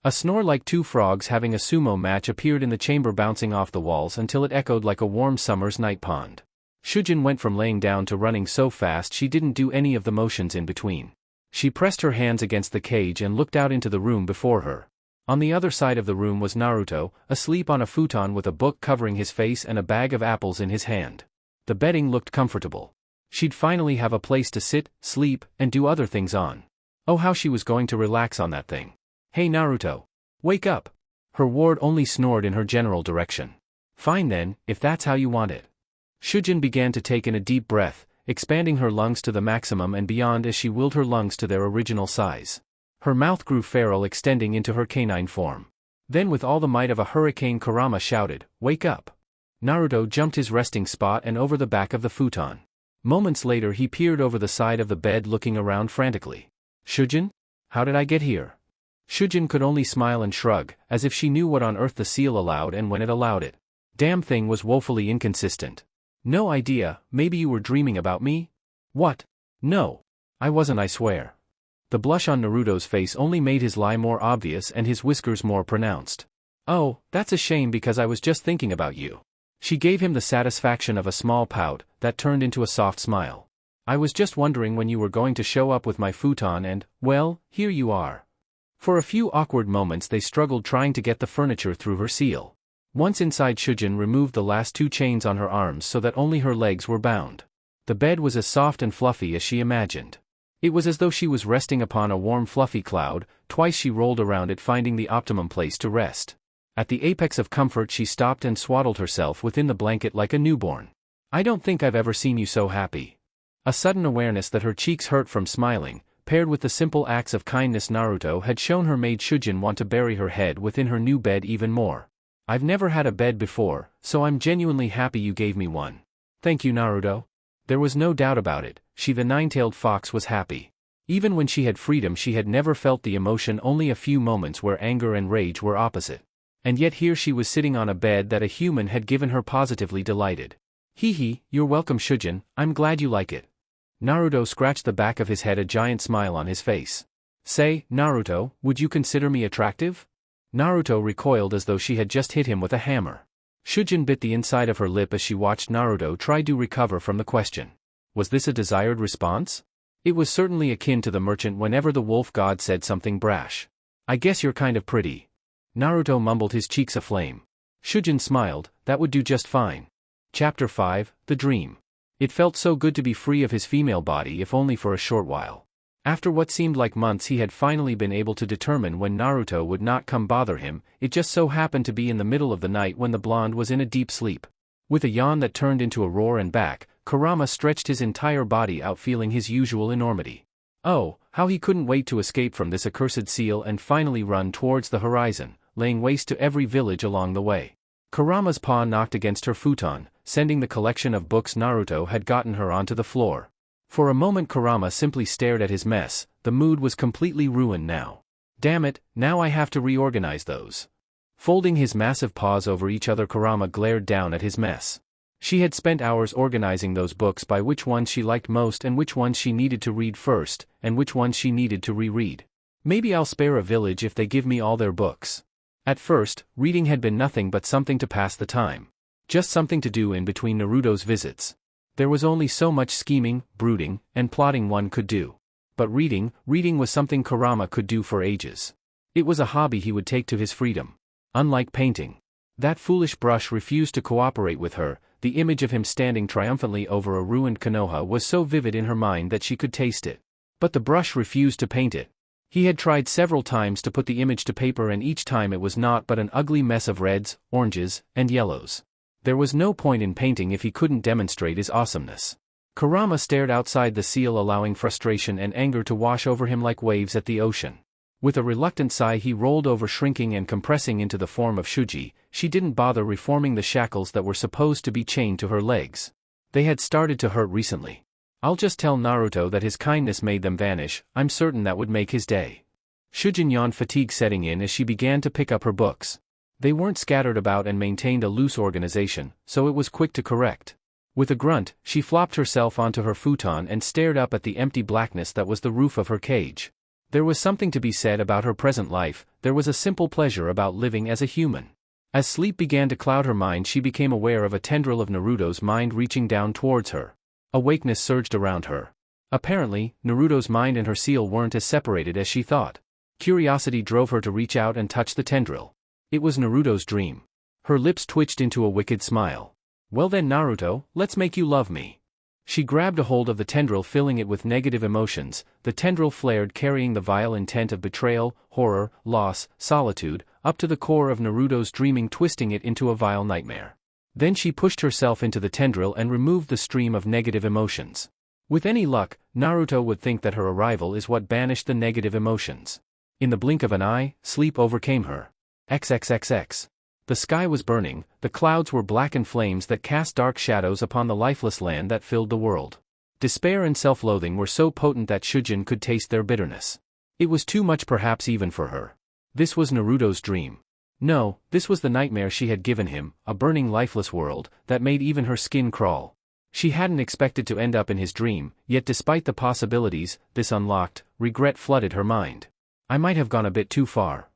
A snore like 2 frogs having a sumo match appeared in the chamber, bouncing off the walls until it echoed like a warm summer's night pond. Shujin went from laying down to running so fast she didn't do any of the motions in between. She pressed her hands against the cage and looked out into the room before her. On the other side of the room was Naruto, asleep on a futon with a book covering his face and a bag of apples in his hand. The bedding looked comfortable. She'd finally have a place to sit, sleep, and do other things on. Oh, how she was going to relax on that thing. Hey Naruto. Wake up. Her ward only snored in her general direction. Fine then, if that's how you want it. Shujin began to take in a deep breath, expanding her lungs to the maximum and beyond as she willed her lungs to their original size. Her mouth grew feral, extending into her canine form. Then with all the might of a hurricane, Kurama shouted, "Wake up!" Naruto jumped his resting spot and over the back of the futon. Moments later he peered over the side of the bed, looking around frantically. "Shujin? How did I get here?" Shujin could only smile and shrug, as if she knew what on earth the seal allowed and when it allowed it. Damn thing was woefully inconsistent. "No idea, maybe you were dreaming about me?" "What? No. I wasn't, I swear." The blush on Naruto's face only made his lie more obvious and his whiskers more pronounced. "Oh, that's a shame because I was just thinking about you." She gave him the satisfaction of a small pout, that turned into a soft smile. "I was just wondering when you were going to show up with my futon and, well, here you are." For a few awkward moments they struggled trying to get the furniture through her seal. Once inside, Shujin removed the last 2 chains on her arms so that only her legs were bound. The bed was as soft and fluffy as she imagined. It was as though she was resting upon a warm fluffy cloud. Twice she rolled around it, finding the optimum place to rest. At the apex of comfort she stopped and swaddled herself within the blanket like a newborn. "I don't think I've ever seen you so happy." A sudden awareness that her cheeks hurt from smiling, paired with the simple acts of kindness Naruto had shown her, made Shujin want to bury her head within her new bed even more. "I've never had a bed before, so I'm genuinely happy you gave me one." "Thank you, Naruto." There was no doubt about it, she, the nine-tailed fox, was happy. Even when she had freedom she had never felt the emotion, only a few moments where anger and rage were opposite. And yet here she was sitting on a bed that a human had given her, positively delighted. "Hee, you're welcome, Shujin, I'm glad you like it." Naruto scratched the back of his head, a giant smile on his face. "Say, Naruto, would you consider me attractive?" Naruto recoiled as though she had just hit him with a hammer. Shujin bit the inside of her lip as she watched Naruto try to recover from the question. Was this a desired response? It was certainly akin to the merchant whenever the wolf god said something brash. "I guess you're kind of pretty." Naruto mumbled, his cheeks aflame. Shujin smiled, "That would do just fine." Chapter 5, The Dream. It felt so good to be free of his female body, if only for a short while. After what seemed like months he had finally been able to determine when Naruto would not come bother him. It just so happened to be in the middle of the night when the blonde was in a deep sleep. With a yawn that turned into a roar and back, Kurama stretched his entire body out, feeling his usual enormity. Oh, how he couldn't wait to escape from this accursed seal and finally run towards the horizon, laying waste to every village along the way. Kurama's paw knocked against her futon, sending the collection of books Naruto had gotten her onto the floor. For a moment Kurama simply stared at his mess. The mood was completely ruined now. "Damn it, now I have to reorganize those." Folding his massive paws over each other, Kurama glared down at his mess. She had spent hours organizing those books by which ones she liked most and which ones she needed to read first, and which ones she needed to reread. "Maybe I'll spare a village if they give me all their books." At first, reading had been nothing but something to pass the time. Just something to do in between Naruto's visits. There was only so much scheming, brooding, and plotting one could do. But reading was something Kurama could do for ages. It was a hobby he would take to his freedom. Unlike painting. That foolish brush refused to cooperate with her. The image of him standing triumphantly over a ruined Konoha was so vivid in her mind that she could taste it. But the brush refused to paint it. He had tried several times to put the image to paper, and each time it was naught but an ugly mess of reds, oranges, and yellows. There was no point in painting if he couldn't demonstrate his awesomeness. Kurama stared outside the seal, allowing frustration and anger to wash over him like waves at the ocean. With a reluctant sigh he rolled over, shrinking and compressing into the form of Shuji. She didn't bother reforming the shackles that were supposed to be chained to her legs. They had started to hurt recently. "I'll just tell Naruto that his kindness made them vanish. I'm certain that would make his day." Shujin yawned, fatigue setting in as she began to pick up her books. They weren't scattered about and maintained a loose organization, so it was quick to correct. With a grunt, she flopped herself onto her futon and stared up at the empty blackness that was the roof of her cage. There was something to be said about her present life. There was a simple pleasure about living as a human. As sleep began to cloud her mind, she became aware of a tendril of Naruto's mind reaching down towards her. Awakeness surged around her. Apparently, Naruto's mind and her seal weren't as separated as she thought. Curiosity drove her to reach out and touch the tendril. It was Naruto's dream. Her lips twitched into a wicked smile. "Well then, Naruto, let's make you love me." She grabbed a hold of the tendril, filling it with negative emotions. The tendril flared, carrying the vile intent of betrayal, horror, loss, solitude, up to the core of Naruto's dreaming, twisting it into a vile nightmare. Then she pushed herself into the tendril and removed the stream of negative emotions. With any luck, Naruto would think that her arrival is what banished the negative emotions. In the blink of an eye, sleep overcame her. XXXX. The sky was burning, the clouds were blackened flames that cast dark shadows upon the lifeless land that filled the world. Despair and self-loathing were so potent that Shujin could taste their bitterness. It was too much, perhaps even for her. This was Naruto's dream. No, this was the nightmare she had given him, a burning lifeless world that made even her skin crawl. She hadn't expected to end up in his dream, yet despite the possibilities this unlocked, regret flooded her mind. I might have gone a bit too far.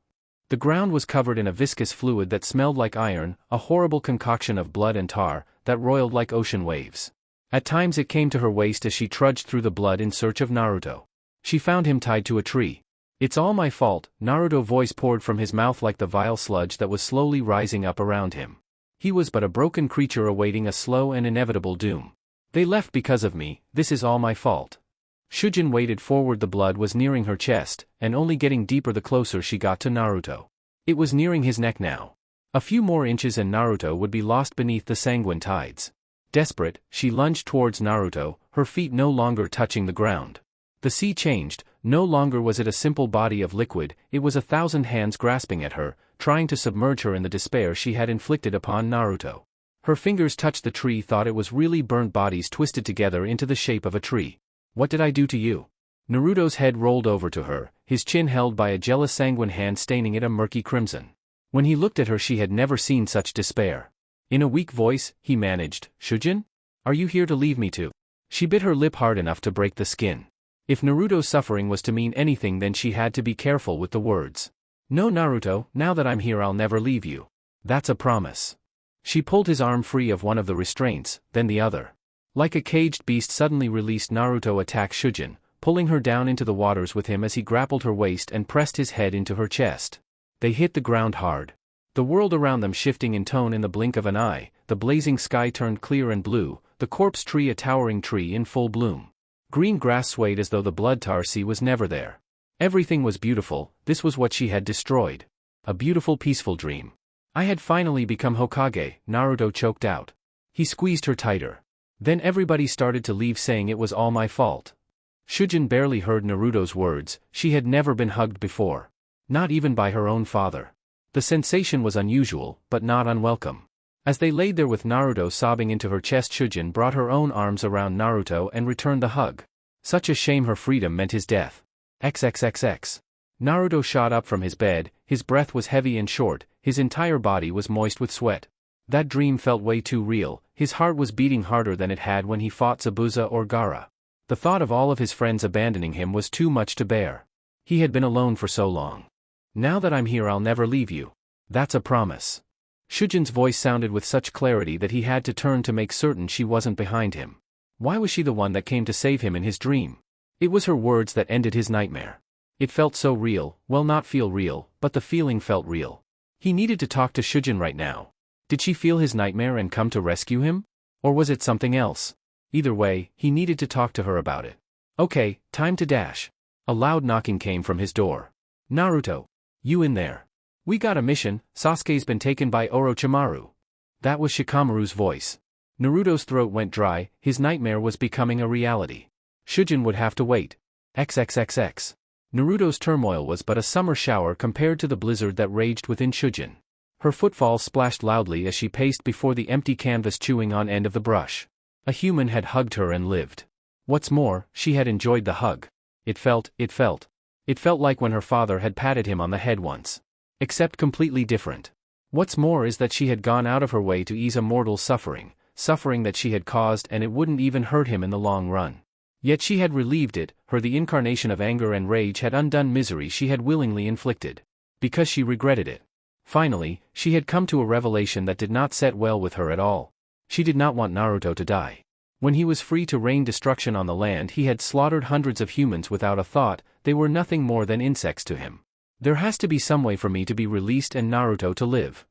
The ground was covered in a viscous fluid that smelled like iron, a horrible concoction of blood and tar, that roiled like ocean waves. At times it came to her waist as she trudged through the blood in search of Naruto. She found him tied to a tree. It's all my fault, Naruto's voice poured from his mouth like the vile sludge that was slowly rising up around him. He was but a broken creature awaiting a slow and inevitable doom. They left because of me, this is all my fault. Shujin waded forward, the blood was nearing her chest, and only getting deeper the closer she got to Naruto. It was nearing his neck now. A few more inches and Naruto would be lost beneath the sanguine tides. Desperate, she lunged towards Naruto, her feet no longer touching the ground. The sea changed, no longer was it a simple body of liquid, it was 1,000 hands grasping at her, trying to submerge her in the despair she had inflicted upon Naruto. Her fingers touched the tree, thought it was really burnt bodies twisted together into the shape of a tree. What did I do to you? Naruto's head rolled over to her, his chin held by a jealous sanguine hand staining it a murky crimson. When he looked at her she had never seen such despair. In a weak voice, he managed, Shujin? Are you here to leave me to? She bit her lip hard enough to break the skin. If Naruto's suffering was to mean anything, then she had to be careful with the words. No, Naruto, now that I'm here I'll never leave you. That's a promise. She pulled his arm free of one of the restraints, then the other. Like a caged beast suddenly released, Naruto attacked Shujin, pulling her down into the waters with him as he grappled her waist and pressed his head into her chest. They hit the ground hard. The world around them shifting in tone in the blink of an eye, the blazing sky turned clear and blue, the corpse tree a towering tree in full bloom. Green grass swayed as though the blood-tar sea was never there. Everything was beautiful, this was what she had destroyed. A beautiful peaceful dream. I had finally become Hokage, Naruto choked out. He squeezed her tighter. Then everybody started to leave saying it was all my fault. Shujin barely heard Naruto's words, she had never been hugged before. Not even by her own father. The sensation was unusual, but not unwelcome. As they laid there with Naruto sobbing into her chest, Shujin brought her own arms around Naruto and returned the hug. Such a shame, her freedom meant his death. XXXX. Naruto shot up from his bed, his breath was heavy and short, his entire body was moist with sweat. That dream felt way too real, his heart was beating harder than it had when he fought Zabuza or Gaara. The thought of all of his friends abandoning him was too much to bear. He had been alone for so long. Now that I'm here I'll never leave you. That's a promise. Shujin's voice sounded with such clarity that he had to turn to make certain she wasn't behind him. Why was she the one that came to save him in his dream? It was her words that ended his nightmare. It felt so real, well, not feel real, but the feeling felt real. He needed to talk to Shujin right now. Did she feel his nightmare and come to rescue him? Or was it something else? Either way, he needed to talk to her about it. Okay, time to dash. A loud knocking came from his door. Naruto. You in there? We got a mission, Sasuke's been taken by Orochimaru. That was Shikamaru's voice. Naruto's throat went dry, his nightmare was becoming a reality. Shujin would have to wait. XXXX. Naruto's turmoil was but a summer shower compared to the blizzard that raged within Shujin. Her footfalls splashed loudly as she paced before the empty canvas, chewing on end of the brush. A human had hugged her and lived. What's more, she had enjoyed the hug. It felt like when her father had patted him on the head once. Except completely different. What's more is that she had gone out of her way to ease a mortal's suffering that she had caused, and it wouldn't even hurt him in the long run. Yet she had relieved it, her the incarnation of anger and rage had undone misery she had willingly inflicted. Because she regretted it. Finally, she had come to a revelation that did not set well with her at all. She did not want Naruto to die. When he was free to rain destruction on the land, he had slaughtered hundreds of humans without a thought, they were nothing more than insects to him. There has to be some way for me to be released and Naruto to live.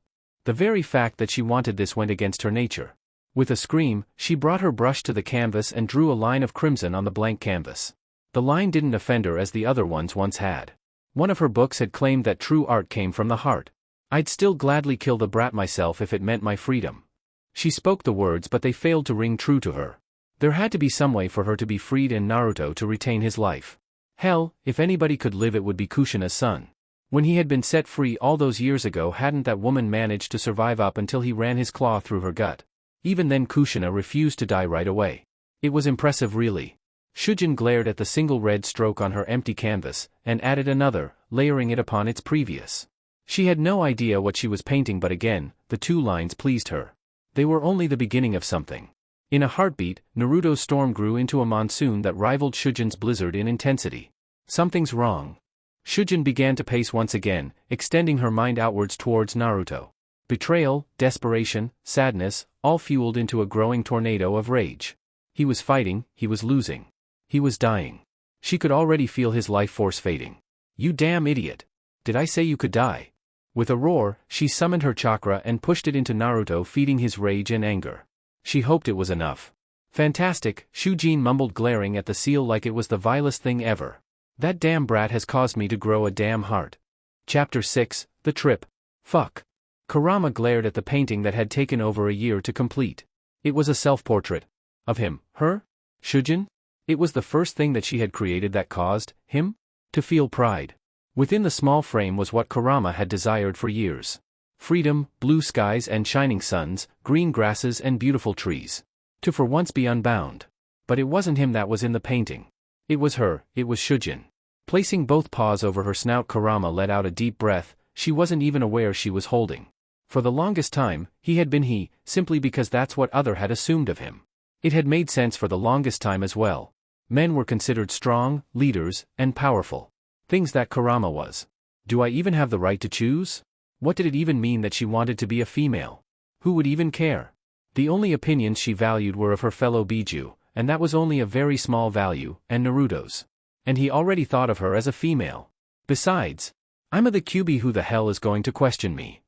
The very fact that she wanted this went against her nature. With a scream, she brought her brush to the canvas and drew a line of crimson on the blank canvas. The line didn't offend her as the other ones once had. One of her books had claimed that true art came from the heart. I'd still gladly kill the brat myself if it meant my freedom. She spoke the words but they failed to ring true to her. There had to be some way for her to be freed and Naruto to retain his life. Hell, if anybody could live it would be Kushina's son. When he had been set free all those years ago, hadn't that woman managed to survive up until he ran his claw through her gut? Even then Kushina refused to die right away. It was impressive really. Shujin glared at the single red stroke on her empty canvas, and added another, layering it upon its previous. She had no idea what she was painting but again, the 2 lines pleased her. They were only the beginning of something. In a heartbeat, Naruto's storm grew into a monsoon that rivaled Shujin's blizzard in intensity. Something's wrong. Shujin began to pace once again, extending her mind outwards towards Naruto. Betrayal, desperation, sadness, all fueled into a growing tornado of rage. He was fighting, he was losing. He was dying. She could already feel his life force fading. You damn idiot. Did I say you could die? With a roar, she summoned her chakra and pushed it into Naruto, feeding his rage and anger. She hoped it was enough. Fantastic, Shujin mumbled, glaring at the seal like it was the vilest thing ever. That damn brat has caused me to grow a damn heart. Chapter 6, The Trip. Fuck. Kurama glared at the painting that had taken over a year to complete. It was a self-portrait. Of him, her? Shujin? It was the first thing that she had created that caused him to feel pride. Within the small frame was what Kurama had desired for years. Freedom, blue skies and shining suns, green grasses and beautiful trees. To for once be unbound. But it wasn't him that was in the painting. It was her, it was Shujin. Placing both paws over her snout, Kurama let out a deep breath. She wasn't even aware she was holding. For the longest time, he had been he, simply because that's what other had assumed of him. It had made sense for the longest time as well. Men were considered strong, leaders, and powerful. Things that Kurama was. Do I even have the right to choose? What did it even mean that she wanted to be a female? Who would even care? The only opinions she valued were of her fellow Biju, and that was only a very small value, and Naruto's. And he already thought of her as a female. Besides, I'm a the Kyuubi, who the hell is going to question me?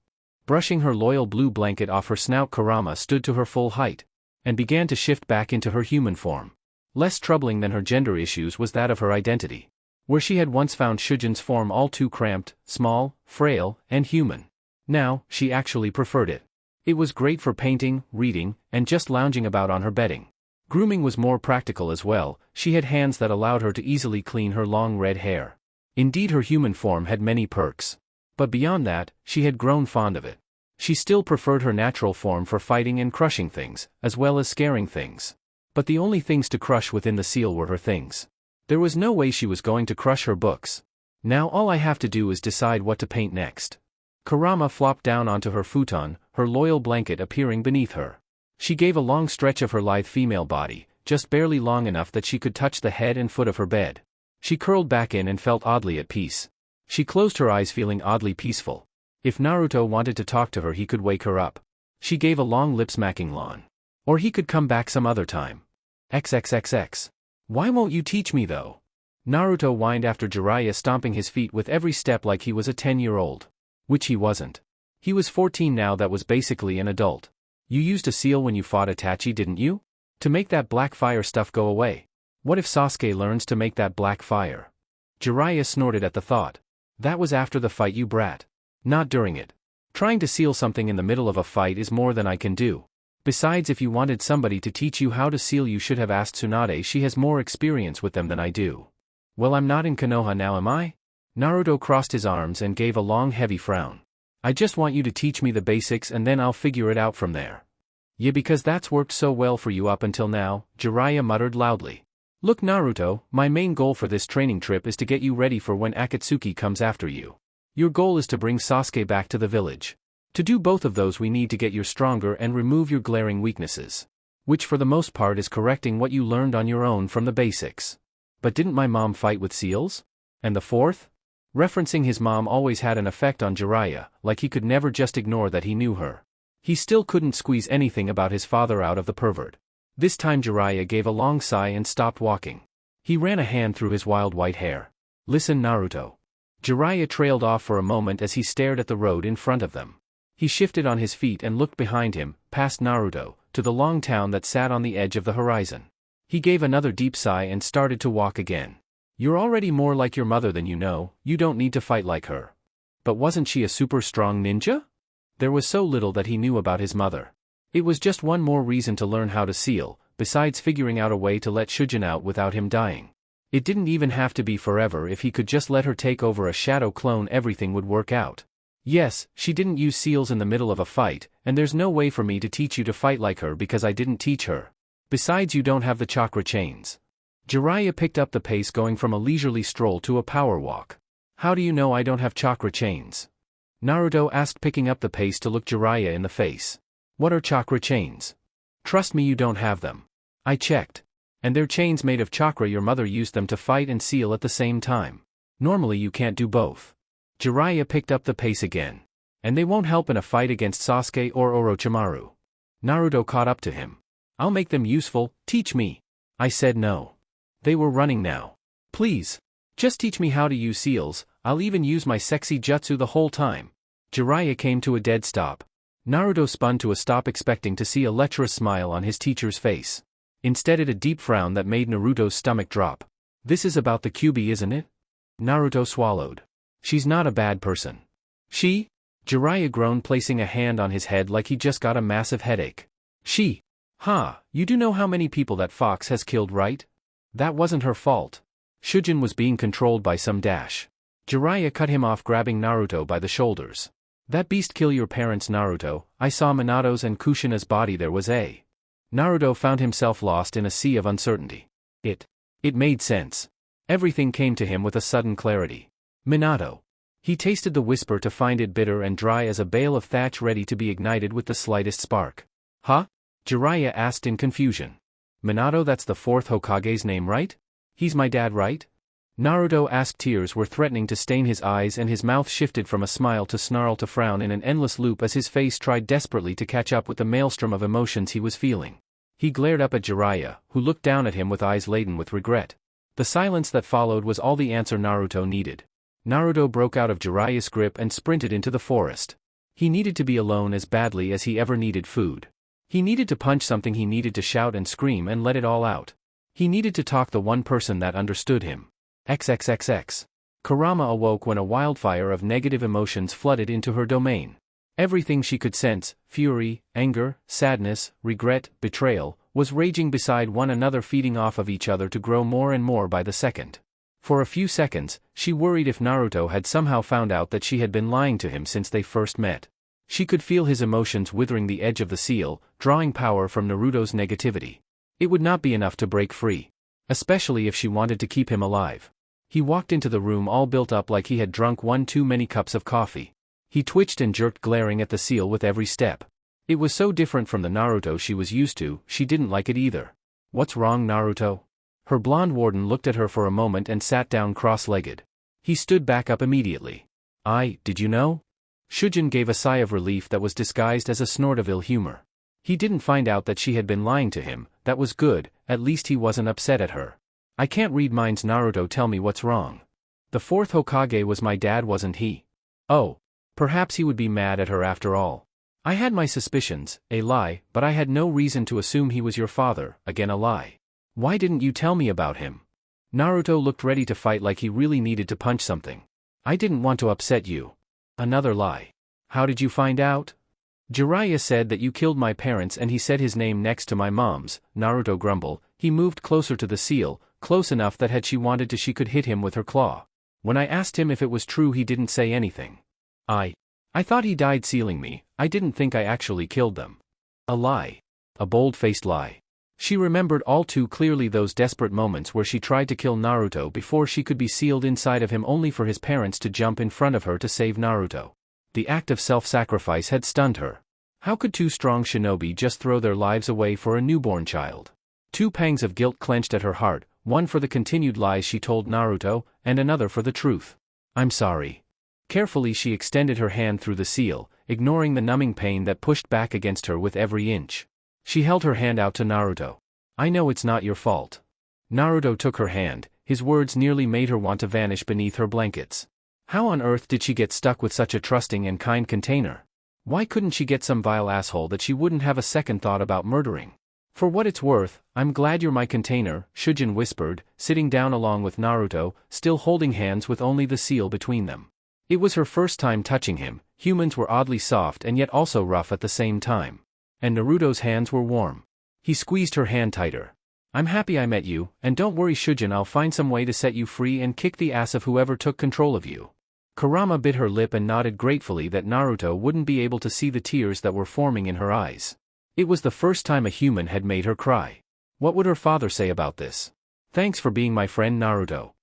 Brushing her loyal blue blanket off her snout, Kurama stood to her full height, and began to shift back into her human form. Less troubling than her gender issues was that of her identity. Where she had once found Shujin's form all too cramped, small, frail, and human. Now, she actually preferred it. It was great for painting, reading, and just lounging about on her bedding. Grooming was more practical as well. She had hands that allowed her to easily clean her long red hair. Indeed, her human form had many perks. But beyond that, she had grown fond of it. She still preferred her natural form for fighting and crushing things, as well as scaring things. But the only things to crush within the seal were her things. There was no way she was going to crush her books. Now all I have to do is decide what to paint next. Kurama flopped down onto her futon, her loyal blanket appearing beneath her. She gave a long stretch of her lithe female body, just barely long enough that she could touch the head and foot of her bed. She curled back in and felt oddly at peace. She closed her eyes, feeling oddly peaceful. If Naruto wanted to talk to her, he could wake her up. She gave a long lip-smacking yawn. Or he could come back some other time. XXXX. Why won't you teach me though? Naruto whined after Jiraiya, stomping his feet with every step like he was a 10-year-old. Which he wasn't. He was 14 now, that was basically an adult. You used a seal when you fought Itachi, didn't you? To make that black fire stuff go away. What if Sasuke learns to make that black fire? Jiraiya snorted at the thought. That was after the fight, you brat. Not during it. Trying to seal something in the middle of a fight is more than I can do. Besides, if you wanted somebody to teach you how to seal, you should have asked Tsunade. She has more experience with them than I do. Well, I'm not in Konoha now, am I? Naruto crossed his arms and gave a long heavy frown. I just want you to teach me the basics and then I'll figure it out from there. Yeah, because that's worked so well for you up until now, Jiraiya muttered loudly. Look, Naruto, my main goal for this training trip is to get you ready for when Akatsuki comes after you. Your goal is to bring Sasuke back to the village. To do both of those we need to get you stronger and remove your glaring weaknesses. Which for the most part is correcting what you learned on your own from the basics. But didn't my mom fight with seals? And the fourth? Referencing his mom always had an effect on Jiraiya, like he could never just ignore that he knew her. He still couldn't squeeze anything about his father out of the pervert. This time Jiraiya gave a long sigh and stopped walking. He ran a hand through his wild white hair. Listen, Naruto. Jiraiya trailed off for a moment as he stared at the road in front of them. He shifted on his feet and looked behind him, past Naruto, to the long town that sat on the edge of the horizon. He gave another deep sigh and started to walk again. You're already more like your mother than you know, you don't need to fight like her. But wasn't she a super strong ninja? There was so little that he knew about his mother. It was just one more reason to learn how to seal, besides figuring out a way to let Shujin out without him dying. It didn't even have to be forever. If he could just let her take over a shadow clone, everything would work out. Yes, she didn't use seals in the middle of a fight, and there's no way for me to teach you to fight like her because I didn't teach her. Besides, you don't have the chakra chains. Jiraiya picked up the pace, going from a leisurely stroll to a power walk. How do you know I don't have chakra chains? Naruto asked, picking up the pace to look Jiraiya in the face. What are chakra chains? Trust me, you don't have them. I checked. And they're chains made of chakra. Your mother used them to fight and seal at the same time. Normally you can't do both. Jiraiya picked up the pace again. And they won't help in a fight against Sasuke or Orochimaru. Naruto caught up to him. I'll make them useful, teach me. I said no. They were running now. Please. Just teach me how to use seals, I'll even use my sexy jutsu the whole time. Jiraiya came to a dead stop. Naruto spun to a stop, expecting to see a lecherous smile on his teacher's face. Instead, it a deep frown that made Naruto's stomach drop. This is about the Kyuubi, isn't it? Naruto swallowed. She's not a bad person. She? Jiraiya groaned, placing a hand on his head like he just got a massive headache. She? You do know how many people that fox has killed, right? That wasn't her fault. Shujin was being controlled by some dash. Jiraiya cut him off, grabbing Naruto by the shoulders. That beast kill your parents, Naruto. I saw Minato's and Kushina's body. There was a... Naruto found himself lost in a sea of uncertainty. It made sense. Everything came to him with a sudden clarity. Minato. He tasted the whisper to find it bitter and dry as a bale of thatch, ready to be ignited with the slightest spark. Huh? Jiraiya asked in confusion. Minato, that's the fourth Hokage's name, right? He's my dad, right? Naruto asked. Tears were threatening to stain his eyes, and his mouth shifted from a smile to snarl to frown in an endless loop as his face tried desperately to catch up with the maelstrom of emotions he was feeling. He glared up at Jiraiya, who looked down at him with eyes laden with regret. The silence that followed was all the answer Naruto needed. Naruto broke out of Jiraiya's grip and sprinted into the forest. He needed to be alone as badly as he ever needed food. He needed to punch something, he needed to shout and scream and let it all out. He needed to talk the one person that understood him. XXXX. Kurama awoke when a wildfire of negative emotions flooded into her domain. Everything she could sense, fury, anger, sadness, regret, betrayal, was raging beside one another, feeding off of each other to grow more and more by the second. For a few seconds, she worried if Naruto had somehow found out that she had been lying to him since they first met. She could feel his emotions withering the edge of the seal, drawing power from Naruto's negativity. It would not be enough to break free. Especially if she wanted to keep him alive. He walked into the room all built up like he had drunk one too many cups of coffee. He twitched and jerked, glaring at the seal with every step. It was so different from the Naruto she was used to, she didn't like it either. What's wrong, Naruto? Her blonde warden looked at her for a moment and sat down cross-legged. He stood back up immediately. Did you know? Shujin gave a sigh of relief that was disguised as a snort of ill humor. He didn't find out that she had been lying to him. That was good, at least he wasn't upset at her. I can't read minds, Naruto, tell me what's wrong. The fourth Hokage was my dad, wasn't he? Oh. Perhaps he would be mad at her after all. I had my suspicions, a lie, but I had no reason to assume he was your father, again a lie. Why didn't you tell me about him? Naruto looked ready to fight like he really needed to punch something. I didn't want to upset you. Another lie. How did you find out? Jiraiya said that you killed my parents, and he said his name next to my mom's, Naruto grumbled. He moved closer to the seal, close enough that had she wanted to she could hit him with her claw. When I asked him if it was true, he didn't say anything. I thought he died sealing me. I didn't think I actually killed them. A lie. A bold-faced lie. She remembered all too clearly those desperate moments where she tried to kill Naruto before she could be sealed inside of him, only for his parents to jump in front of her to save Naruto. The act of self-sacrifice had stunned her. How could two strong shinobi just throw their lives away for a newborn child? Two pangs of guilt clenched at her heart, one for the continued lies she told Naruto, and another for the truth. I'm sorry. Carefully she extended her hand through the seal, ignoring the numbing pain that pushed back against her with every inch. She held her hand out to Naruto. I know it's not your fault. Naruto took her hand, his words nearly made her want to vanish beneath her blankets. How on earth did she get stuck with such a trusting and kind container? Why couldn't she get some vile asshole that she wouldn't have a second thought about murdering? For what it's worth, I'm glad you're my container, Shujin whispered, sitting down along with Naruto, still holding hands with only the seal between them. It was her first time touching him. Humans were oddly soft and yet also rough at the same time. And Naruto's hands were warm. He squeezed her hand tighter. I'm happy I met you, and don't worry Shujin, I'll find some way to set you free and kick the ass of whoever took control of you. Kurama bit her lip and nodded gratefully that Naruto wouldn't be able to see the tears that were forming in her eyes. It was the first time a human had made her cry. What would her father say about this? Thanks for being my friend Naruto.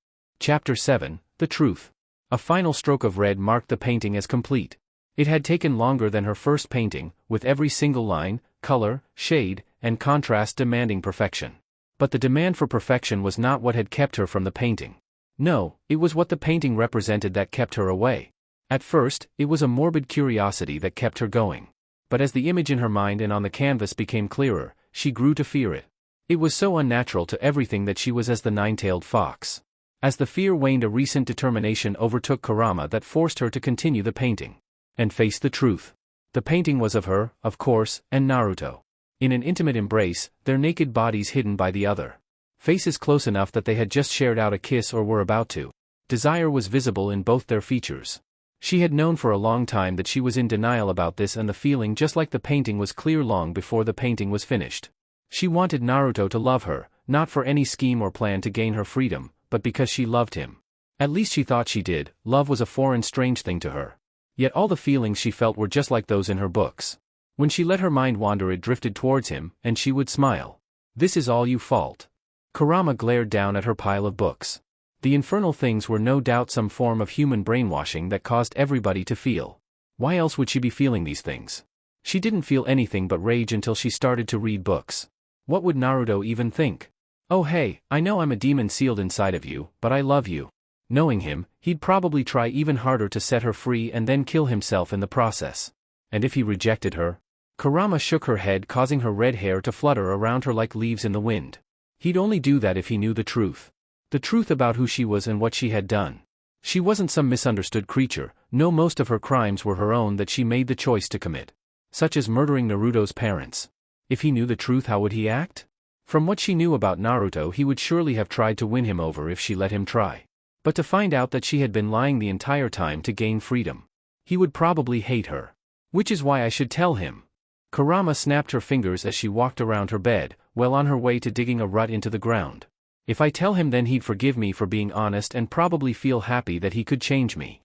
Chapter 7, The Truth. A final stroke of red marked the painting as complete. It had taken longer than her first painting, with every single line, color, shade, and contrast demanding perfection. But the demand for perfection was not what had kept her from the painting. No, it was what the painting represented that kept her away. At first, it was a morbid curiosity that kept her going. But as the image in her mind and on the canvas became clearer, she grew to fear it. It was so unnatural to everything that she was as the nine-tailed fox. As the fear waned, a recent determination overtook Kurama that forced her to continue the painting. And face the truth. The painting was of her, of course, and Naruto. In an intimate embrace, their naked bodies hidden by the other. Faces close enough that they had just shared out a kiss or were about to. Desire was visible in both their features. She had known for a long time that she was in denial about this, and the feeling just like the painting was clear long before the painting was finished. She wanted Naruto to love her, not for any scheme or plan to gain her freedom, but because she loved him. At least she thought she did. Love was a foreign, strange thing to her. Yet all the feelings she felt were just like those in her books. When she let her mind wander, it drifted towards him, and she would smile. This is all your fault. Kurama glared down at her pile of books. The infernal things were no doubt some form of human brainwashing that caused everybody to feel. Why else would she be feeling these things? She didn't feel anything but rage until she started to read books. What would Naruto even think? Oh hey, I know I'm a demon sealed inside of you, but I love you. Knowing him, he'd probably try even harder to set her free and then kill himself in the process. And if he rejected her? Kurama shook her head, causing her red hair to flutter around her like leaves in the wind. He'd only do that if he knew the truth. The truth about who she was and what she had done. She wasn't some misunderstood creature. No, most of her crimes were her own that she made the choice to commit. Such as murdering Naruto's parents. If he knew the truth, how would he act? From what she knew about Naruto, he would surely have tried to win him over if she let him try. But to find out that she had been lying the entire time to gain freedom. He would probably hate her. Which is why I should tell him. Kurama snapped her fingers as she walked around her bed, well on her way to digging a rut into the ground. If I tell him, then he'd forgive me for being honest and probably feel happy that he could change me.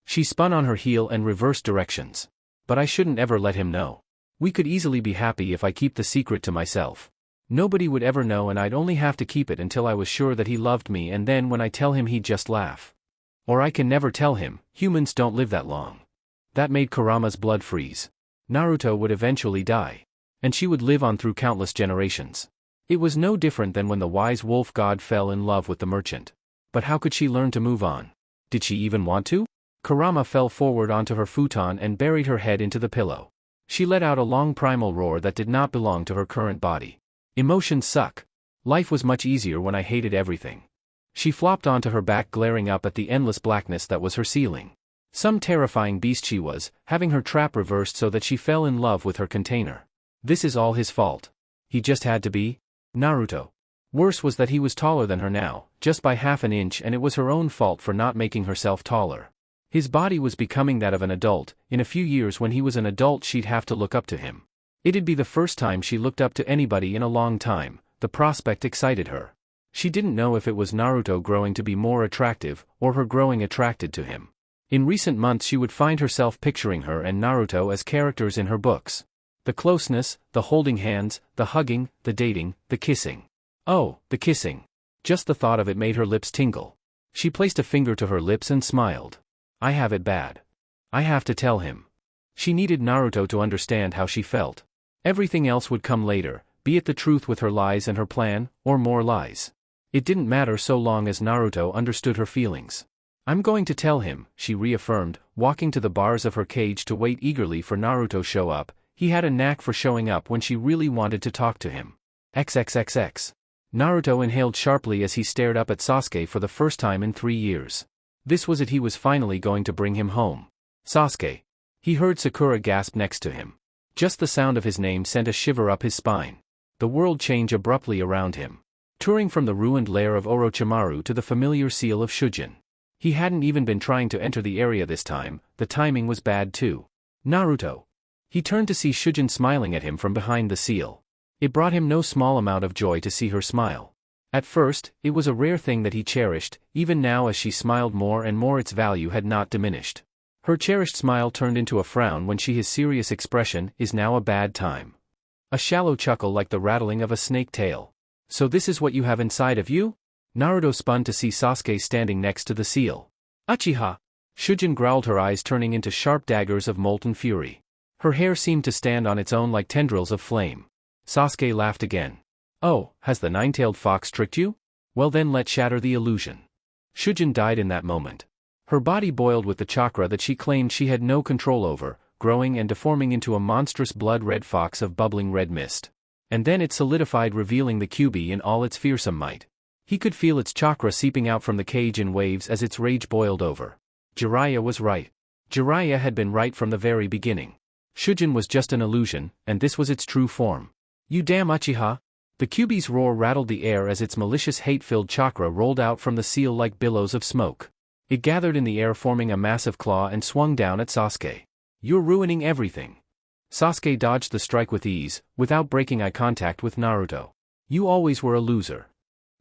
She spun on her heel and reversed directions. But I shouldn't ever let him know. We could easily be happy if I keep the secret to myself. Nobody would ever know, and I'd only have to keep it until I was sure that he loved me, and then when I tell him he'd just laugh. Or I can never tell him. Humans don't live that long. That made Kurama's blood freeze. Naruto would eventually die. And she would live on through countless generations. It was no different than when the wise wolf god fell in love with the merchant. But how could she learn to move on? Did she even want to? Kurama fell forward onto her futon and buried her head into the pillow. She let out a long primal roar that did not belong to her current body. Emotions suck. Life was much easier when I hated everything. She flopped onto her back, glaring up at the endless blackness that was her ceiling. Some terrifying beast she was, having her trap reversed so that she fell in love with her container. This is all his fault. He just had to be Naruto. Worse was that he was taller than her now, just by half an inch, and it was her own fault for not making herself taller. His body was becoming that of an adult. In a few years, when he was an adult, she'd have to look up to him. It'd be the first time she looked up to anybody in a long time. The prospect excited her. She didn't know if it was Naruto growing to be more attractive, or her growing attracted to him. In recent months she would find herself picturing her and Naruto as characters in her books. The closeness, the holding hands, the hugging, the dating, the kissing. Oh, the kissing. Just the thought of it made her lips tingle. She placed a finger to her lips and smiled. I have it bad. I have to tell him. She needed Naruto to understand how she felt. Everything else would come later, be it the truth with her lies and her plan, or more lies. It didn't matter so long as Naruto understood her feelings. I'm going to tell him, she reaffirmed, walking to the bars of her cage to wait eagerly for Naruto to show up. He had a knack for showing up when she really wanted to talk to him. XXXX. Naruto inhaled sharply as he stared up at Sasuke for the first time in 3 years. This was it, he was finally going to bring him home. Sasuke. He heard Sakura gasp next to him. Just the sound of his name sent a shiver up his spine. The world changed abruptly around him. Touring from the ruined lair of Orochimaru to the familiar seal of Shujin. He hadn't even been trying to enter the area this time, the timing was bad too. Naruto. He turned to see Shujin smiling at him from behind the seal. It brought him no small amount of joy to see her smile. At first, it was a rare thing that he cherished, even now as she smiled more and more its value had not diminished. Her cherished smile turned into a frown when his serious expression is now a bad time. A shallow chuckle like the rattling of a snake tail. So this is what you have inside of you? Naruto spun to see Sasuke standing next to the seal. Uchiha! Shujin growled, her eyes turning into sharp daggers of molten fury. Her hair seemed to stand on its own like tendrils of flame. Sasuke laughed again. Oh, has the nine-tailed fox tricked you? Well then let's shatter the illusion. Shujin died in that moment. Her body boiled with the chakra that she claimed she had no control over, growing and deforming into a monstrous blood-red fox of bubbling red mist. And then it solidified, revealing the Kyuubi in all its fearsome might. He could feel its chakra seeping out from the cage in waves as its rage boiled over. Jiraiya was right. Jiraiya had been right from the very beginning. Shujin was just an illusion, and this was its true form. You damn Uchiha! The Kyuubi's roar rattled the air as its malicious hate-filled chakra rolled out from the seal like billows of smoke. It gathered in the air, forming a massive claw, and swung down at Sasuke. You're ruining everything. Sasuke dodged the strike with ease, without breaking eye contact with Naruto. You always were a loser.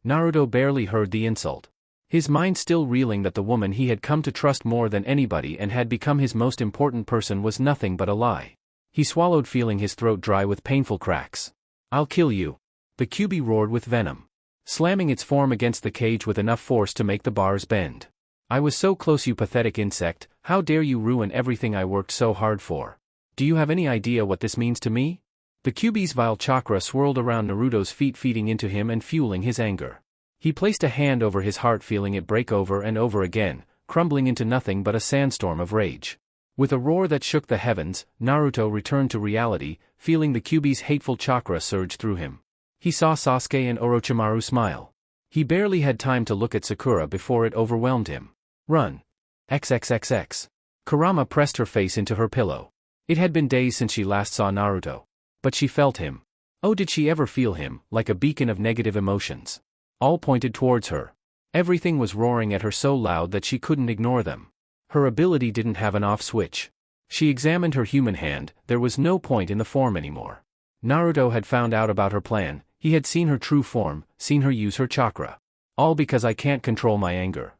Naruto barely heard the insult. His mind still reeling that the woman he had come to trust more than anybody and had become his most important person was nothing but a lie. He swallowed, feeling his throat dry with painful cracks. I'll kill you. The Kyuubi roared with venom, slamming its form against the cage with enough force to make the bars bend. I was so close, you pathetic insect, how dare you ruin everything I worked so hard for. Do you have any idea what this means to me? The Kyuubi's vile chakra swirled around Naruto's feet, feeding into him and fueling his anger. He placed a hand over his heart, feeling it break over and over again, crumbling into nothing but a sandstorm of rage. With a roar that shook the heavens, Naruto returned to reality, feeling the Kyuubi's hateful chakra surge through him. He saw Sasuke and Orochimaru smile. He barely had time to look at Sakura before it overwhelmed him. Run. XXXX. Kurama pressed her face into her pillow. It had been days since she last saw Naruto. But she felt him. Oh, did she ever feel him, like a beacon of negative emotions. All pointed towards her. Everything was roaring at her so loud that she couldn't ignore them. Her ability didn't have an off switch. She examined her human hand, there was no point in the form anymore. Naruto had found out about her plan, he had seen her true form, seen her use her chakra. All because I can't control my anger.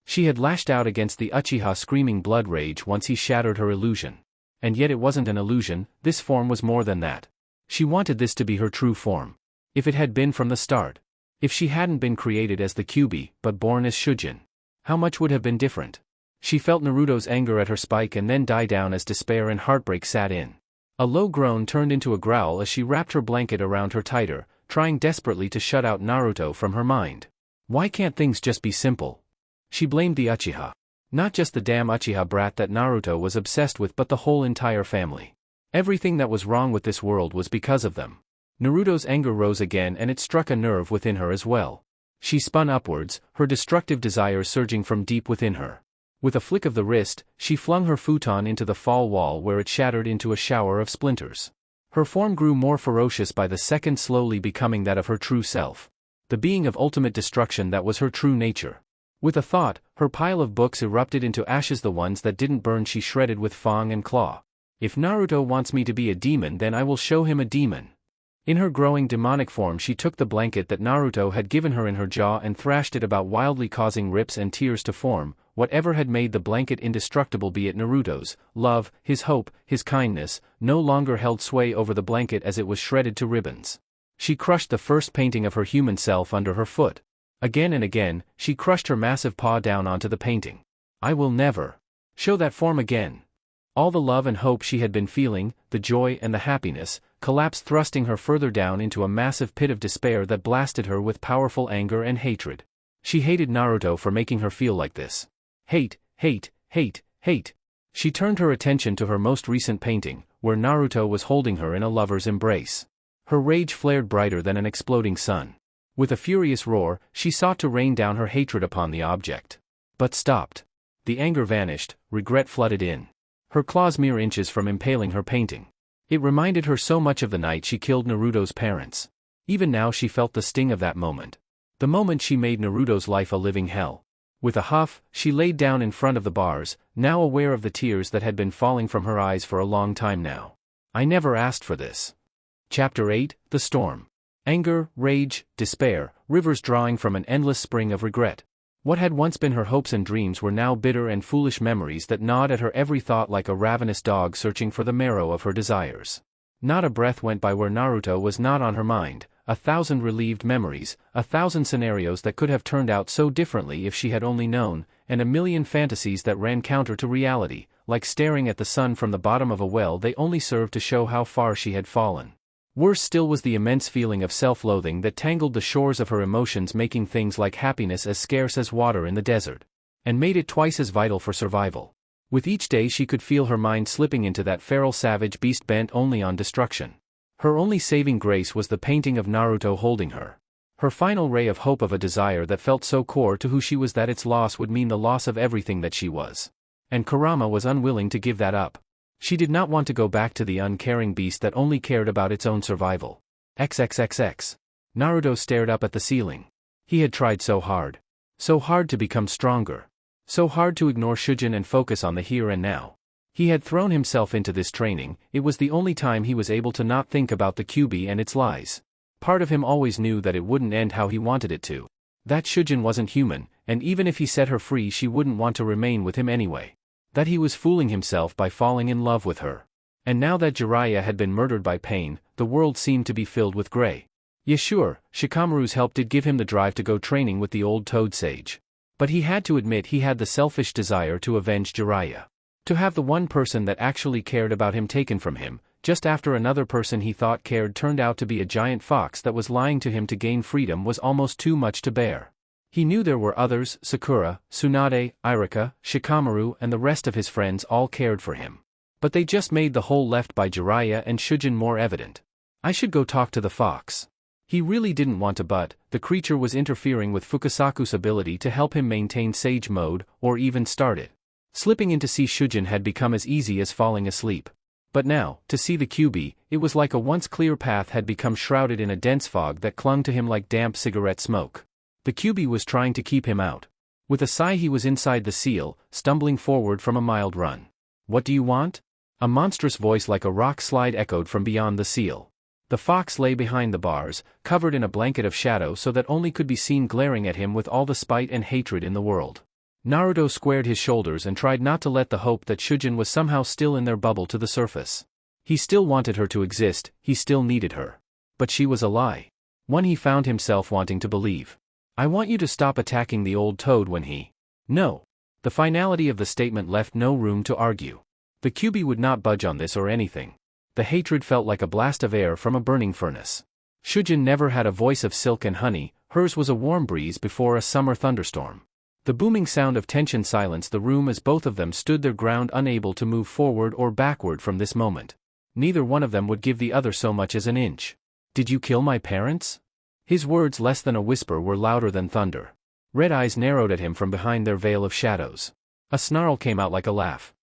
She had lashed out against the Uchiha, screaming blood rage once he shattered her illusion. And yet it wasn't an illusion, this form was more than that. She wanted this to be her true form. If it had been from the start. If she hadn't been created as the Kyuubi, but born as Shujin. How much would have been different? She felt Naruto's anger at her spike and then die down as despair and heartbreak sat in. A low groan turned into a growl as she wrapped her blanket around her tighter, trying desperately to shut out Naruto from her mind. Why can't things just be simple? She blamed the Uchiha. Not just the damn Uchiha brat that Naruto was obsessed with, but the whole entire family. Everything that was wrong with this world was because of them. Naruto's anger rose again, and it struck a nerve within her as well. She spun upwards, her destructive desire surging from deep within her. With a flick of the wrist, she flung her futon into the fall wall, where it shattered into a shower of splinters. Her form grew more ferocious by the second, slowly becoming that of her true self. The being of ultimate destruction that was her true nature. With a thought, her pile of books erupted into ashes, the ones that didn't burn she shredded with fang and claw. If Naruto wants me to be a demon, then I will show him a demon. In her growing demonic form, she took the blanket that Naruto had given her in her jaw and thrashed it about, wildly causing rips and tears to form. Whatever had made the blanket indestructible, be it Naruto's love, his hope, his kindness, no longer held sway over the blanket as it was shredded to ribbons. She crushed the first painting of her human self under her foot. Again and again, she crushed her massive paw down onto the painting. I will never show that form again. All the love and hope she had been feeling, the joy and the happiness, collapsed, thrusting her further down into a massive pit of despair that blasted her with powerful anger and hatred. She hated Naruto for making her feel like this. Hate, hate, hate, hate. She turned her attention to her most recent painting, where Naruto was holding her in a lover's embrace. Her rage flared brighter than an exploding sun. With a furious roar, she sought to rain down her hatred upon the object. But stopped. The anger vanished, regret flooded in. Her claws mere inches from impaling her painting. It reminded her so much of the night she killed Naruto's parents. Even now she felt the sting of that moment. The moment she made Naruto's life a living hell. With a huff, she laid down in front of the bars, now aware of the tears that had been falling from her eyes for a long time now. I never asked for this. Chapter 8, The Storm. Anger, rage, despair, rivers drawing from an endless spring of regret. What had once been her hopes and dreams were now bitter and foolish memories that gnawed at her every thought like a ravenous dog searching for the marrow of her desires. Not a breath went by where Naruto was not on her mind, 1,000 relieved memories, 1,000 scenarios that could have turned out so differently if she had only known, and a million fantasies that ran counter to reality, like staring at the sun from the bottom of a well they only served to show how far she had fallen. Worse still was the immense feeling of self-loathing that tangled the shores of her emotions, making things like happiness as scarce as water in the desert, and made it twice as vital for survival. With each day she could feel her mind slipping into that feral savage beast bent only on destruction. Her only saving grace was the painting of Naruto holding her. Her final ray of hope of a desire that felt so core to who she was that its loss would mean the loss of everything that she was. And Kurama was unwilling to give that up. She did not want to go back to the uncaring beast that only cared about its own survival. XXXX. Naruto stared up at the ceiling. He had tried so hard. So hard to become stronger. So hard to ignore Shujin and focus on the here and now. He had thrown himself into this training, it was the only time he was able to not think about the Kyuubi and its lies. Part of him always knew that it wouldn't end how he wanted it to. That Shujin wasn't human, and even if he set her free she wouldn't want to remain with him anyway. That he was fooling himself by falling in love with her. And now that Jiraiya had been murdered by pain, the world seemed to be filled with gray. Yes, sure, Shikamaru's help did give him the drive to go training with the old Toad Sage. But he had to admit he had the selfish desire to avenge Jiraiya. To have the one person that actually cared about him taken from him, just after another person he thought cared turned out to be a giant fox that was lying to him to gain freedom, was almost too much to bear. He knew there were others, Sakura, Tsunade, Irika, Shikamaru and the rest of his friends all cared for him. But they just made the hole left by Jiraiya and Shujin more evident. I should go talk to the fox. He really didn't want to, but the creature was interfering with Fukasaku's ability to help him maintain Sage mode, or even start it. Slipping in to see Shujin had become as easy as falling asleep. But now, to see the Kyuubi, it was like a once clear path had become shrouded in a dense fog that clung to him like damp cigarette smoke. The Kyuubi was trying to keep him out. With a sigh he was inside the seal, stumbling forward from a mild run. What do you want? A monstrous voice like a rock slide echoed from beyond the seal. The fox lay behind the bars, covered in a blanket of shadow so that only could be seen glaring at him with all the spite and hatred in the world. Naruto squared his shoulders and tried not to let the hope that Shujin was somehow still in their bubble to the surface. He still wanted her to exist, he still needed her. But she was a lie. One he found himself wanting to believe. I want you to stop attacking the old toad when he... No. The finality of the statement left no room to argue. The Kyuubi would not budge on this or anything. The hatred felt like a blast of air from a burning furnace. Shujin never had a voice of silk and honey, hers was a warm breeze before a summer thunderstorm. The booming sound of tension silenced the room as both of them stood their ground, unable to move forward or backward from this moment. Neither one of them would give the other so much as an inch. Did you kill my parents? His words, less than a whisper, were louder than thunder. Red eyes narrowed at him from behind their veil of shadows. A snarl came out like a laugh.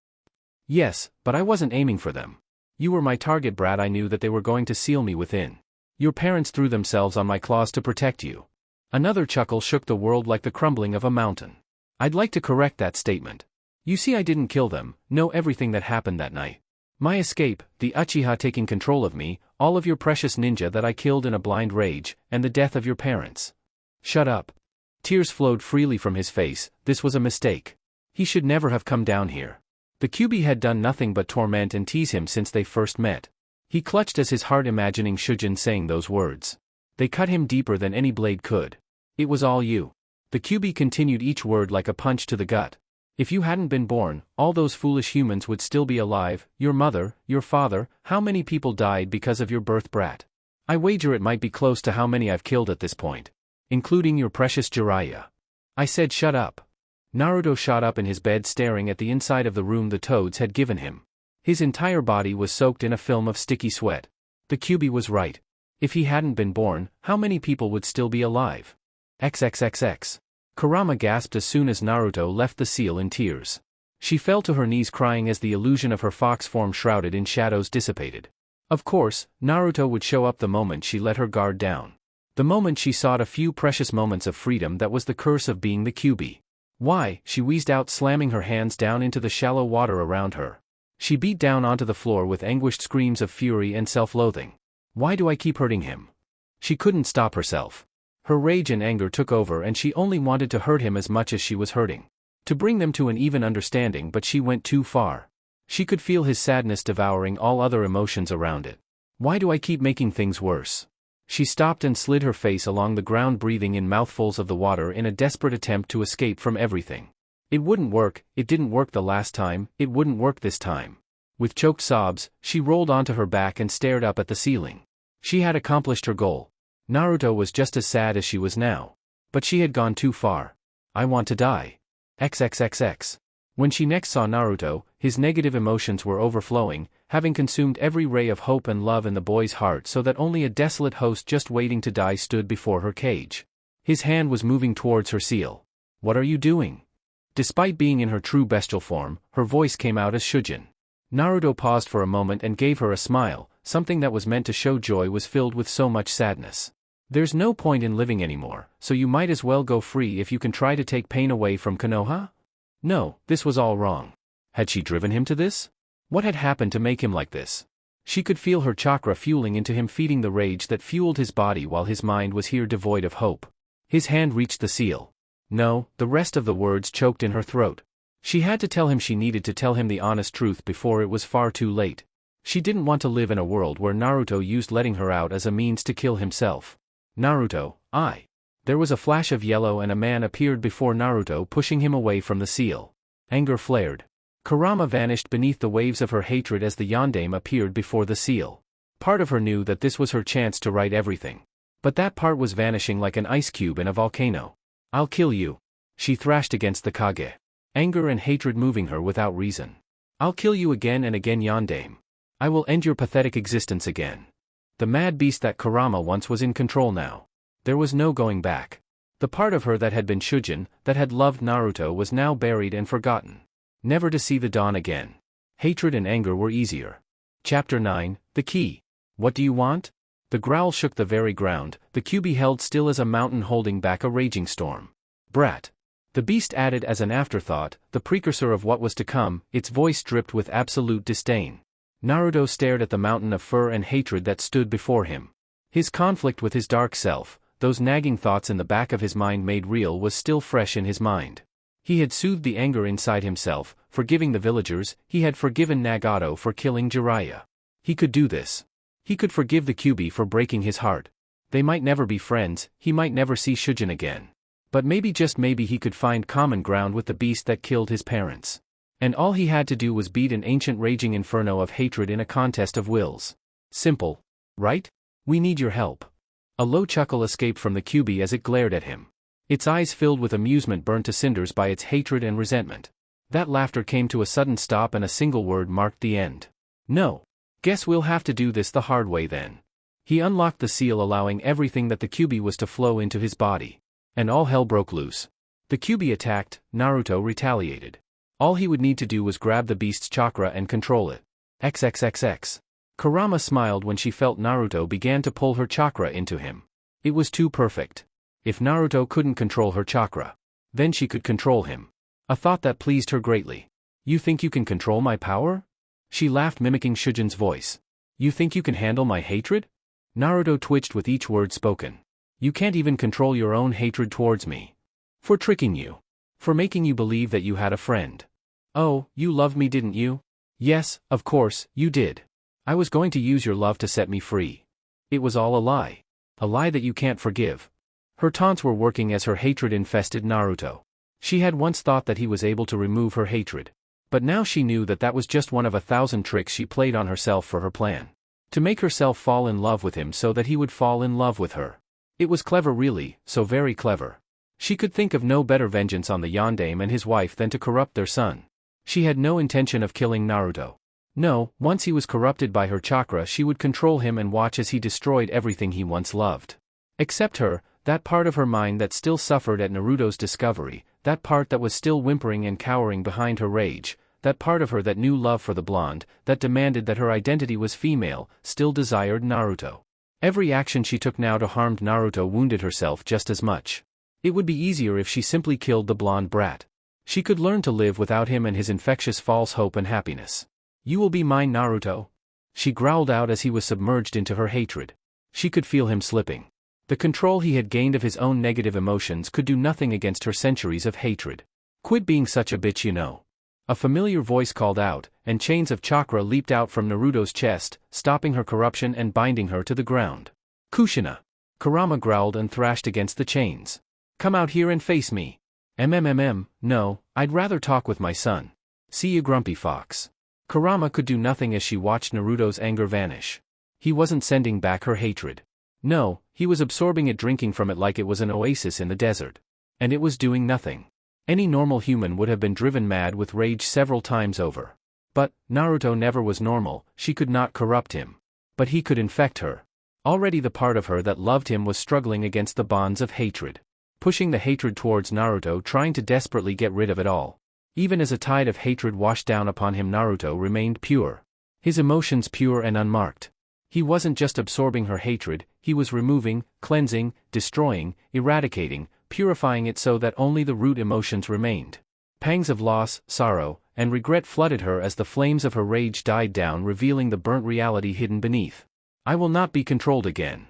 Yes, but I wasn't aiming for them. You were my target, brat. I knew that they were going to seal me within. Your parents threw themselves on my claws to protect you. Another chuckle shook the world like the crumbling of a mountain. I'd like to correct that statement. You see, I didn't kill them, know everything that happened that night. My escape, the Uchiha taking control of me, all of your precious ninja that I killed in a blind rage, and the death of your parents. Shut up. Tears flowed freely from his face. This was a mistake. He should never have come down here. The Kyuubi had done nothing but torment and tease him since they first met. He clutched at his heart, imagining Shujin saying those words. They cut him deeper than any blade could. It was all you. The Kyuubi continued each word like a punch to the gut. If you hadn't been born, all those foolish humans would still be alive, your mother, your father. How many people died because of your birth, brat? I wager it might be close to how many I've killed at this point. Including your precious Jiraiya. I said shut up. Naruto shot up in his bed, staring at the inside of the room the toads had given him. His entire body was soaked in a film of sticky sweat. The Kyuubi was right. If he hadn't been born, how many people would still be alive? XXXX. Kurama gasped as soon as Naruto left the seal in tears. She fell to her knees crying as the illusion of her fox form shrouded in shadows dissipated. Of course, Naruto would show up the moment she let her guard down. The moment she sought a few precious moments of freedom that was the curse of being the Kyuubi. Why? She wheezed out, slamming her hands down into the shallow water around her. She beat down onto the floor with anguished screams of fury and self-loathing. Why do I keep hurting him? She couldn't stop herself. Her rage and anger took over and she only wanted to hurt him as much as she was hurting. To bring them to an even understanding, but she went too far. She could feel his sadness devouring all other emotions around it. Why do I keep making things worse? She stopped and slid her face along the ground, breathing in mouthfuls of the water in a desperate attempt to escape from everything. It wouldn't work, it didn't work the last time, it wouldn't work this time. With choked sobs, she rolled onto her back and stared up at the ceiling. She had accomplished her goal. Naruto was just as sad as she was now. But she had gone too far. I want to die. XXXX. When she next saw Naruto, his negative emotions were overflowing, having consumed every ray of hope and love in the boy's heart, so that only a desolate host just waiting to die stood before her cage. His hand was moving towards her seal. What are you doing? Despite being in her true bestial form, her voice came out as Shujin. Naruto paused for a moment and gave her a smile. Something that was meant to show joy was filled with so much sadness. There's no point in living anymore, so you might as well go free if you can try to take pain away from Konoha? No, this was all wrong. Had she driven him to this? What had happened to make him like this? She could feel her chakra fueling into him, feeding the rage that fueled his body while his mind was here devoid of hope. His hand reached the seal. No, the rest of the words choked in her throat. She had to tell him, she needed to tell him the honest truth before it was far too late. She didn't want to live in a world where Naruto used letting her out as a means to kill himself. Naruto, I. There was a flash of yellow and a man appeared before Naruto, pushing him away from the seal. Anger flared. Kurama vanished beneath the waves of her hatred as the yondaime appeared before the seal. Part of her knew that this was her chance to right everything. But that part was vanishing like an ice cube in a volcano. I'll kill you. She thrashed against the Kage. Anger and hatred moving her without reason. I'll kill you again and again, yondaime. I will end your pathetic existence again. The mad beast that Kurama once was in control now. There was no going back. The part of her that had been Shujin, that had loved Naruto, was now buried and forgotten. Never to see the dawn again. Hatred and anger were easier. Chapter 9, The Key. What do you want? The growl shook the very ground, the Kyuubi held still as a mountain holding back a raging storm. Brat. The beast added as an afterthought, the precursor of what was to come, its voice dripped with absolute disdain. Naruto stared at the mountain of fur and hatred that stood before him. His conflict with his dark self, those nagging thoughts in the back of his mind made real, was still fresh in his mind. He had soothed the anger inside himself, forgiving the villagers, he had forgiven Nagato for killing Jiraiya. He could do this. He could forgive the Kyuubi for breaking his heart. They might never be friends, he might never see Shujin again. But maybe, just maybe, he could find common ground with the beast that killed his parents. And all he had to do was beat an ancient raging inferno of hatred in a contest of wills. Simple. Right? We need your help. A low chuckle escaped from the Kyuubi as it glared at him. Its eyes filled with amusement, burned to cinders by its hatred and resentment. That laughter came to a sudden stop and a single word marked the end. No. Guess we'll have to do this the hard way then. He unlocked the seal, allowing everything that the Kyuubi was to flow into his body. And all hell broke loose. The Kyuubi attacked, Naruto retaliated. All he would need to do was grab the beast's chakra and control it. XXXX. Kurama smiled when she felt Naruto began to pull her chakra into him. It was too perfect. If Naruto couldn't control her chakra, then she could control him. A thought that pleased her greatly. You think you can control my power? She laughed, mimicking Shujin's voice. You think you can handle my hatred? Naruto twitched with each word spoken. You can't even control your own hatred towards me. For tricking you. For making you believe that you had a friend. Oh, you loved me, didn't you? Yes, of course, you did. I was going to use your love to set me free. It was all a lie. A lie that you can't forgive. Her taunts were working as her hatred infested Naruto. She had once thought that he was able to remove her hatred. But now she knew that that was just one of 1,000 tricks she played on herself for her plan. To make herself fall in love with him so that he would fall in love with her. It was clever, really, so very clever. She could think of no better vengeance on the yondaime and his wife than to corrupt their son. She had no intention of killing Naruto. No, once he was corrupted by her chakra, she would control him and watch as he destroyed everything he once loved. Except her, that part of her mind that still suffered at Naruto's discovery, that part that was still whimpering and cowering behind her rage, that part of her that knew love for the blonde, that demanded that her identity was female, still desired Naruto. Every action she took now to harm Naruto wounded herself just as much. It would be easier if she simply killed the blonde brat. She could learn to live without him and his infectious false hope and happiness. "You will be mine, Naruto," she growled out as he was submerged into her hatred. She could feel him slipping. The control he had gained of his own negative emotions could do nothing against her centuries of hatred. "Quit being such a bitch, you know." A familiar voice called out, and chains of chakra leaped out from Naruto's chest, stopping her corruption and binding her to the ground. "Kushina!" Kurama growled and thrashed against the chains. "Come out here and face me." No, I'd rather talk with my son. See you, grumpy fox." Kurama could do nothing as she watched Naruto's anger vanish. He wasn't sending back her hatred. No, he was absorbing it, drinking from it like it was an oasis in the desert. And it was doing nothing. Any normal human would have been driven mad with rage several times over. But Naruto never was normal. She could not corrupt him. But he could infect her. Already the part of her that loved him was struggling against the bonds of hatred. Pushing the hatred towards Naruto, trying to desperately get rid of it all. Even as a tide of hatred washed down upon him, Naruto remained pure. His emotions pure and unmarked. He wasn't just absorbing her hatred, he was removing, cleansing, destroying, eradicating, purifying it so that only the root emotions remained. Pangs of loss, sorrow, and regret flooded her as the flames of her rage died down, revealing the burnt reality hidden beneath. "I will not be controlled again."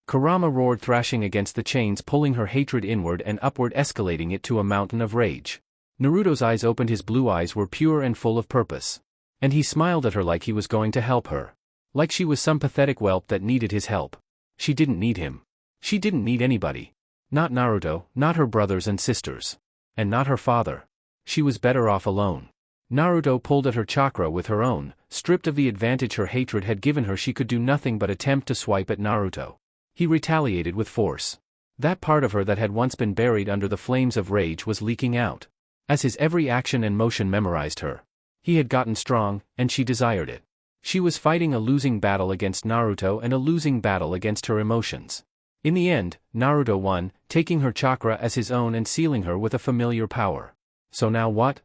Kurama roared, thrashing against the chains, pulling her hatred inward and upward, escalating it to a mountain of rage. Naruto's eyes opened. His blue eyes were pure and full of purpose. And he smiled at her like he was going to help her. Like she was some pathetic whelp that needed his help. She didn't need him. She didn't need anybody. Not Naruto, not her brothers and sisters. And not her father. She was better off alone. Naruto pulled at her chakra with her own. Stripped of the advantage her hatred had given her, she could do nothing but attempt to swipe at Naruto. He retaliated with force. That part of her that had once been buried under the flames of rage was leaking out. As his every action and motion memorized her. He had gotten strong, and she desired it. She was fighting a losing battle against Naruto and a losing battle against her emotions. In the end, Naruto won, taking her chakra as his own and sealing her with a familiar power. "So now what?"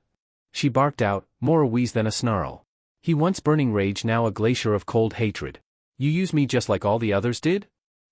she barked out, more a wheeze than a snarl. He once burning rage, now a glacier of cold hatred. "You use me just like all the others did?"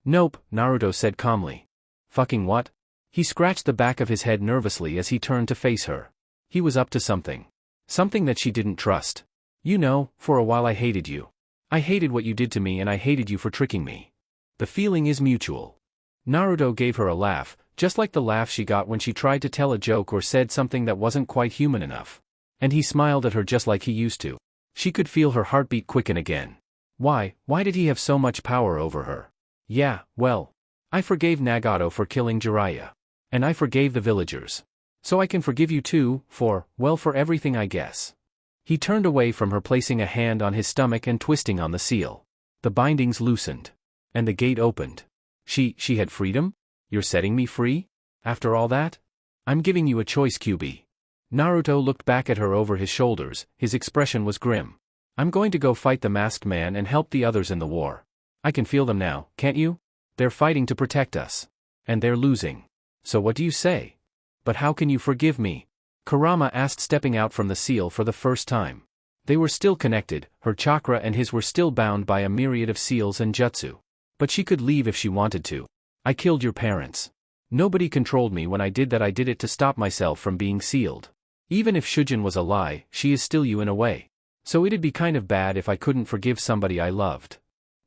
"Nope," Naruto said calmly. "Fucking what?" He scratched the back of his head nervously as he turned to face her. He was up to something. Something that she didn't trust. "You know, for a while I hated you. I hated what you did to me, and I hated you for tricking me. The feeling is mutual." Naruto gave her a laugh, just like the laugh she got when she tried to tell a joke or said something that wasn't quite human enough. And he smiled at her just like he used to. She could feel her heartbeat quicken again. Why did he have so much power over her? "Yeah, well, I forgave Nagato for killing Jiraiya. And I forgave the villagers. So I can forgive you too, for everything, I guess." He turned away from her, placing a hand on his stomach and twisting on the seal. The bindings loosened. And the gate opened. She had freedom? "You're setting me free? After all that? I'm giving you a choice, QB. Naruto looked back at her over his shoulders, his expression was grim. "I'm going to go fight the masked man and help the others in the war. I can feel them now, can't you? They're fighting to protect us. And they're losing. So what do you say?" "But how can you forgive me?" Kurama asked, stepping out from the seal for the first time. They were still connected, her chakra and his were still bound by a myriad of seals and jutsu. But she could leave if she wanted to. "I killed your parents. Nobody controlled me when I did that. I did it to stop myself from being sealed. Even if Shujin was a lie, she is still you in a way. So it'd be kind of bad if I couldn't forgive somebody I loved."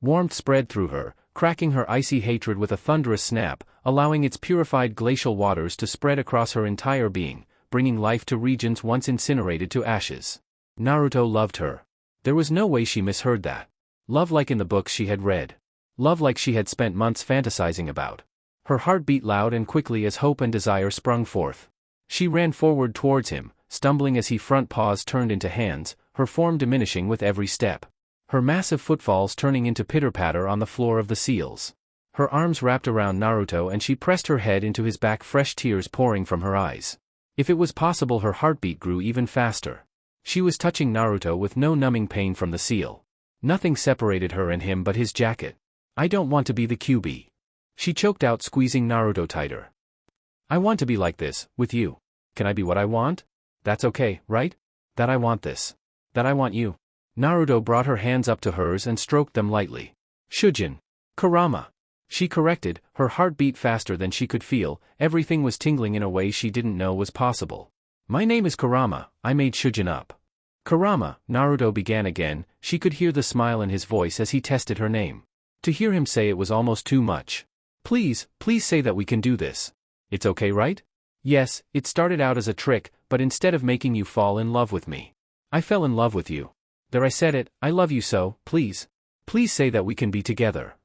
Warmth spread through her, cracking her icy hatred with a thunderous snap, allowing its purified glacial waters to spread across her entire being, bringing life to regions once incinerated to ashes. Naruto loved her. There was no way she misheard that. Love like in the books she had read. Love like she had spent months fantasizing about. Her heart beat loud and quickly as hope and desire sprung forth. She ran forward towards him, stumbling as he front paws turned into hands, her form diminishing with every step. Her massive footfalls turning into pitter-patter on the floor of the seals. Her arms wrapped around Naruto and she pressed her head into his back, fresh tears pouring from her eyes. If it was possible, her heartbeat grew even faster. She was touching Naruto with no numbing pain from the seal. Nothing separated her and him but his jacket. "I don't want to be the QB." She choked out, squeezing Naruto tighter. "I want to be like this, with you. Can I be what I want? That's okay, right? That I want this. That I want you." Naruto brought her hands up to hers and stroked them lightly. "Shujin. Kurama." She corrected, her heart beat faster than she could feel, everything was tingling in a way she didn't know was possible. My name is Kurama, I made Shujin up. Kurama, Naruto began again, she could hear the smile in his voice as he tested her name. To hear him say it was almost too much. Please say that we can do this. It's okay, right? Yes, it started out as a trick, but instead of making you fall in love with me, I fell in love with you. There I said it, I love you so, please say that we can be together.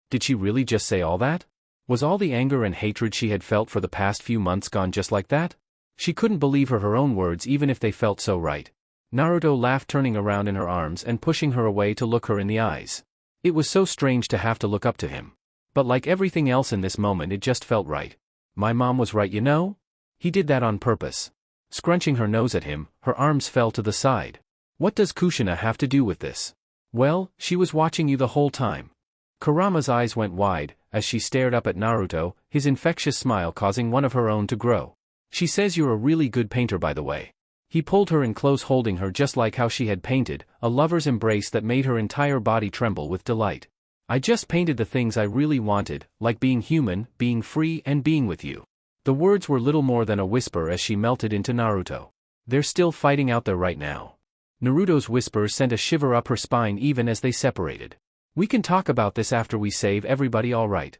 Did she really just say all that? Was all the anger and hatred she had felt for the past few months gone just like that? She couldn't believe her own words even if they felt so right. Naruto laughed, turning around in her arms and pushing her away to look her in the eyes. It was so strange to have to look up to him. But like everything else in this moment, it just felt right. My mom was right, you know? He did that on purpose. Scrunching her nose at him, her arms fell to the side. What does Kushina have to do with this? Well, she was watching you the whole time. Kurama's eyes went wide, as she stared up at Naruto, his infectious smile causing one of her own to grow. She says you're a really good painter, by the way. He pulled her in close, holding her just like how she had painted, a lover's embrace that made her entire body tremble with delight. I just painted the things I really wanted, like being human, being free, and being with you. The words were little more than a whisper as she melted into Naruto. They're still fighting out there right now. Naruto's whispers sent a shiver up her spine even as they separated. We can talk about this after we save everybody, all right?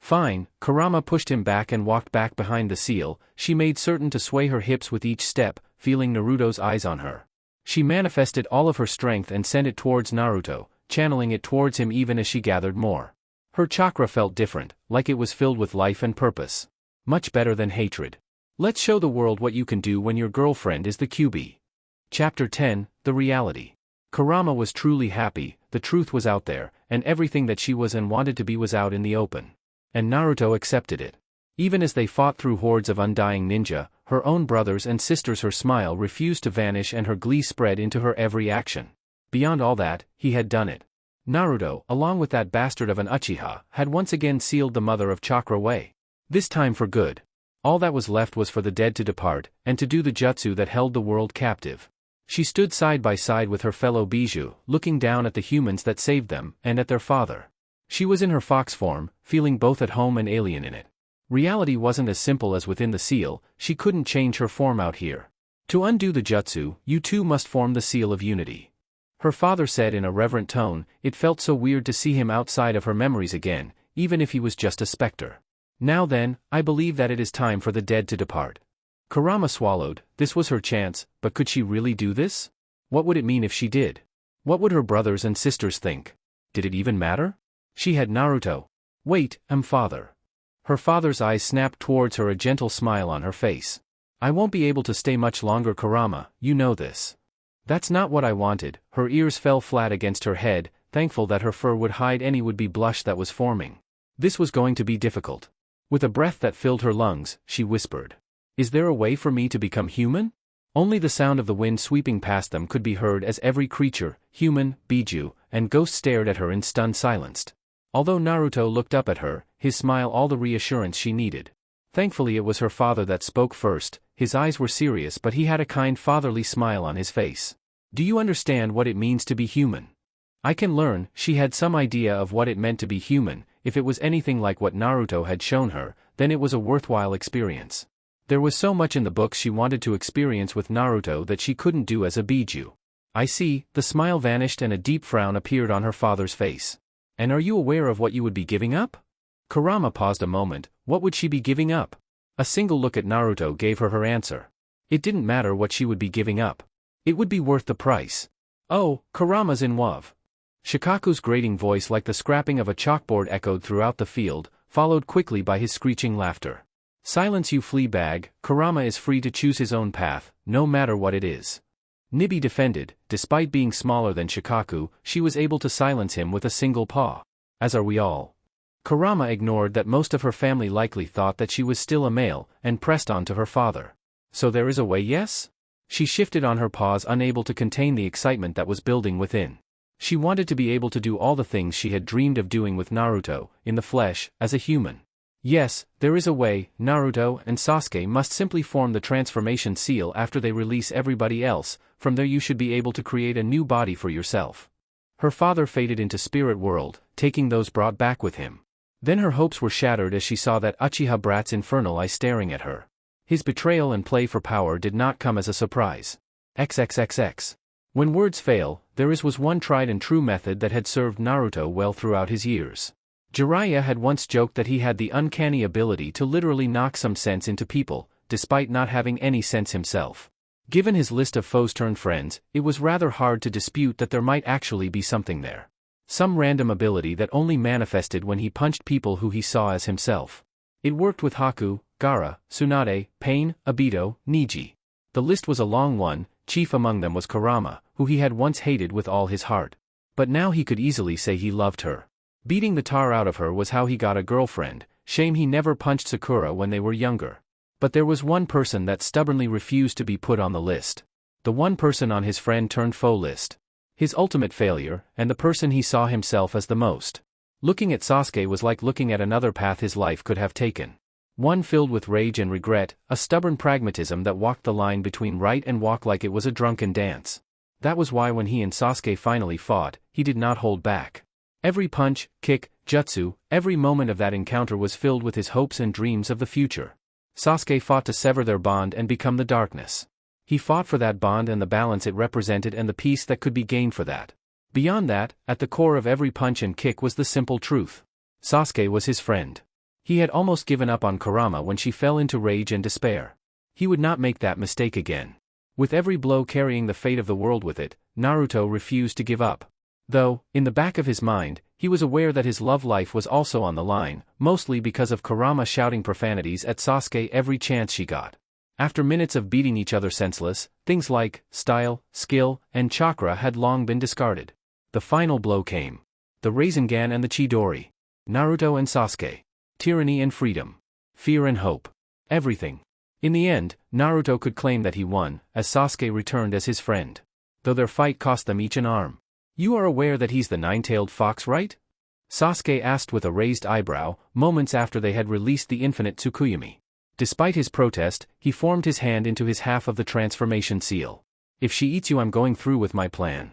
Fine. Kurama pushed him back and walked back behind the seal. She made certain to sway her hips with each step, feeling Naruto's eyes on her. She manifested all of her strength and sent it towards Naruto, channeling it towards him even as she gathered more. Her chakra felt different, like it was filled with life and purpose. Much better than hatred. Let's show the world what you can do when your girlfriend is the QB. Chapter 10, The Reality. Kurama was truly happy, the truth was out there, and everything that she was and wanted to be was out in the open. And Naruto accepted it. Even as they fought through hordes of undying ninja, her own brothers and sisters, her smile refused to vanish and her glee spread into her every action. Beyond all that, he had done it. Naruto, along with that bastard of an Uchiha, had once again sealed the mother of chakra away. This time for good. All that was left was for the dead to depart, and to do the jutsu that held the world captive. She stood side by side with her fellow Bijou, looking down at the humans that saved them, and at their father. She was in her fox form, feeling both at home and alien in it. Reality wasn't as simple as within the seal, she couldn't change her form out here. To undo the jutsu, you too must form the seal of unity. Her father said in a reverent tone. It felt so weird to see him outside of her memories again, even if he was just a specter. Now then, I believe that it is time for the dead to depart. Kurama swallowed. This was her chance, but could she really do this? What would it mean if she did? What would her brothers and sisters think? Did it even matter? She had Naruto. Wait, father. Her father's eyes snapped towards her, a gentle smile on her face. I won't be able to stay much longer, Kurama, you know this. That's not what I wanted. Her ears fell flat against her head, thankful that her fur would hide any would-be blush that was forming. This was going to be difficult. With a breath that filled her lungs, she whispered. Is there a way for me to become human? Only the sound of the wind sweeping past them could be heard as every creature, human, Bijou, and ghost stared at her in stunned silence. Although Naruto looked up at her, his smile all the reassurance she needed. Thankfully it was her father that spoke first. His eyes were serious but he had a kind fatherly smile on his face. Do you understand what it means to be human? I can learn. She had some idea of what it meant to be human. If it was anything like what Naruto had shown her, then it was a worthwhile experience. There was so much in the books she wanted to experience with Naruto that she couldn't do as a Bijou. I see. The smile vanished and a deep frown appeared on her father's face. And are you aware of what you would be giving up? Kurama paused a moment. What would she be giving up? A single look at Naruto gave her her answer. It didn't matter what she would be giving up. It would be worth the price. Oh, Kurama's in love. Shikaku's grating voice like the scrapping of a chalkboard echoed throughout the field, followed quickly by his screeching laughter. Silence, you flea bag. Kurama is free to choose his own path, no matter what it is. Nibi defended. Despite being smaller than Shikaku, she was able to silence him with a single paw. As are we all. Kurama ignored that most of her family likely thought that she was still a male, and pressed on to her father. So there is a way, yes? She shifted on her paws, unable to contain the excitement that was building within. She wanted to be able to do all the things she had dreamed of doing with Naruto, in the flesh, as a human. Yes, there is a way. Naruto and Sasuke must simply form the transformation seal after they release everybody else. From there you should be able to create a new body for yourself. Her father faded into spirit world, taking those brought back with him. Then her hopes were shattered as she saw that Uchiha brat's infernal eye staring at her. His betrayal and play for power did not come as a surprise. XXXX. When words fail, there was one tried and true method that had served Naruto well throughout his years. Jiraiya had once joked that he had the uncanny ability to literally knock some sense into people, despite not having any sense himself. Given his list of foes turned friends, it was rather hard to dispute that there might actually be something there. Some random ability that only manifested when he punched people who he saw as himself. It worked with Haku, Gaara, Tsunade, Pain, Obito, Neji. The list was a long one. Chief among them was Kurama, who he had once hated with all his heart. But now he could easily say he loved her. Beating the tar out of her was how he got a girlfriend. Shame he never punched Sakura when they were younger. But there was one person that stubbornly refused to be put on the list. The one person on his friend-turned-foe list. His ultimate failure, and the person he saw himself as the most. Looking at Sasuke was like looking at another path his life could have taken. One filled with rage and regret, a stubborn pragmatism that walked the line between right and walk like it was a drunken dance. That was why when he and Sasuke finally fought, he did not hold back. Every punch, kick, jutsu, every moment of that encounter was filled with his hopes and dreams of the future. Sasuke fought to sever their bond and become the darkness. He fought for that bond and the balance it represented and the peace that could be gained for that. Beyond that, at the core of every punch and kick was the simple truth. Sasuke was his friend. He had almost given up on Kurama when she fell into rage and despair. He would not make that mistake again. With every blow carrying the fate of the world with it, Naruto refused to give up. Though, in the back of his mind, he was aware that his love life was also on the line, mostly because of Kurama shouting profanities at Sasuke every chance she got. After minutes of beating each other senseless, things like style, skill, and chakra had long been discarded. The final blow came. The Rasengan and the Chidori. Naruto and Sasuke. Tyranny and freedom. Fear and hope. Everything. In the end, Naruto could claim that he won, as Sasuke returned as his friend. Though their fight cost them each an arm. You are aware that he's the nine-tailed fox, right? Sasuke asked with a raised eyebrow, moments after they had released the infinite Tsukuyomi. Despite his protest, he formed his hand into his half of the transformation seal. If she eats you, I'm going through with my plan.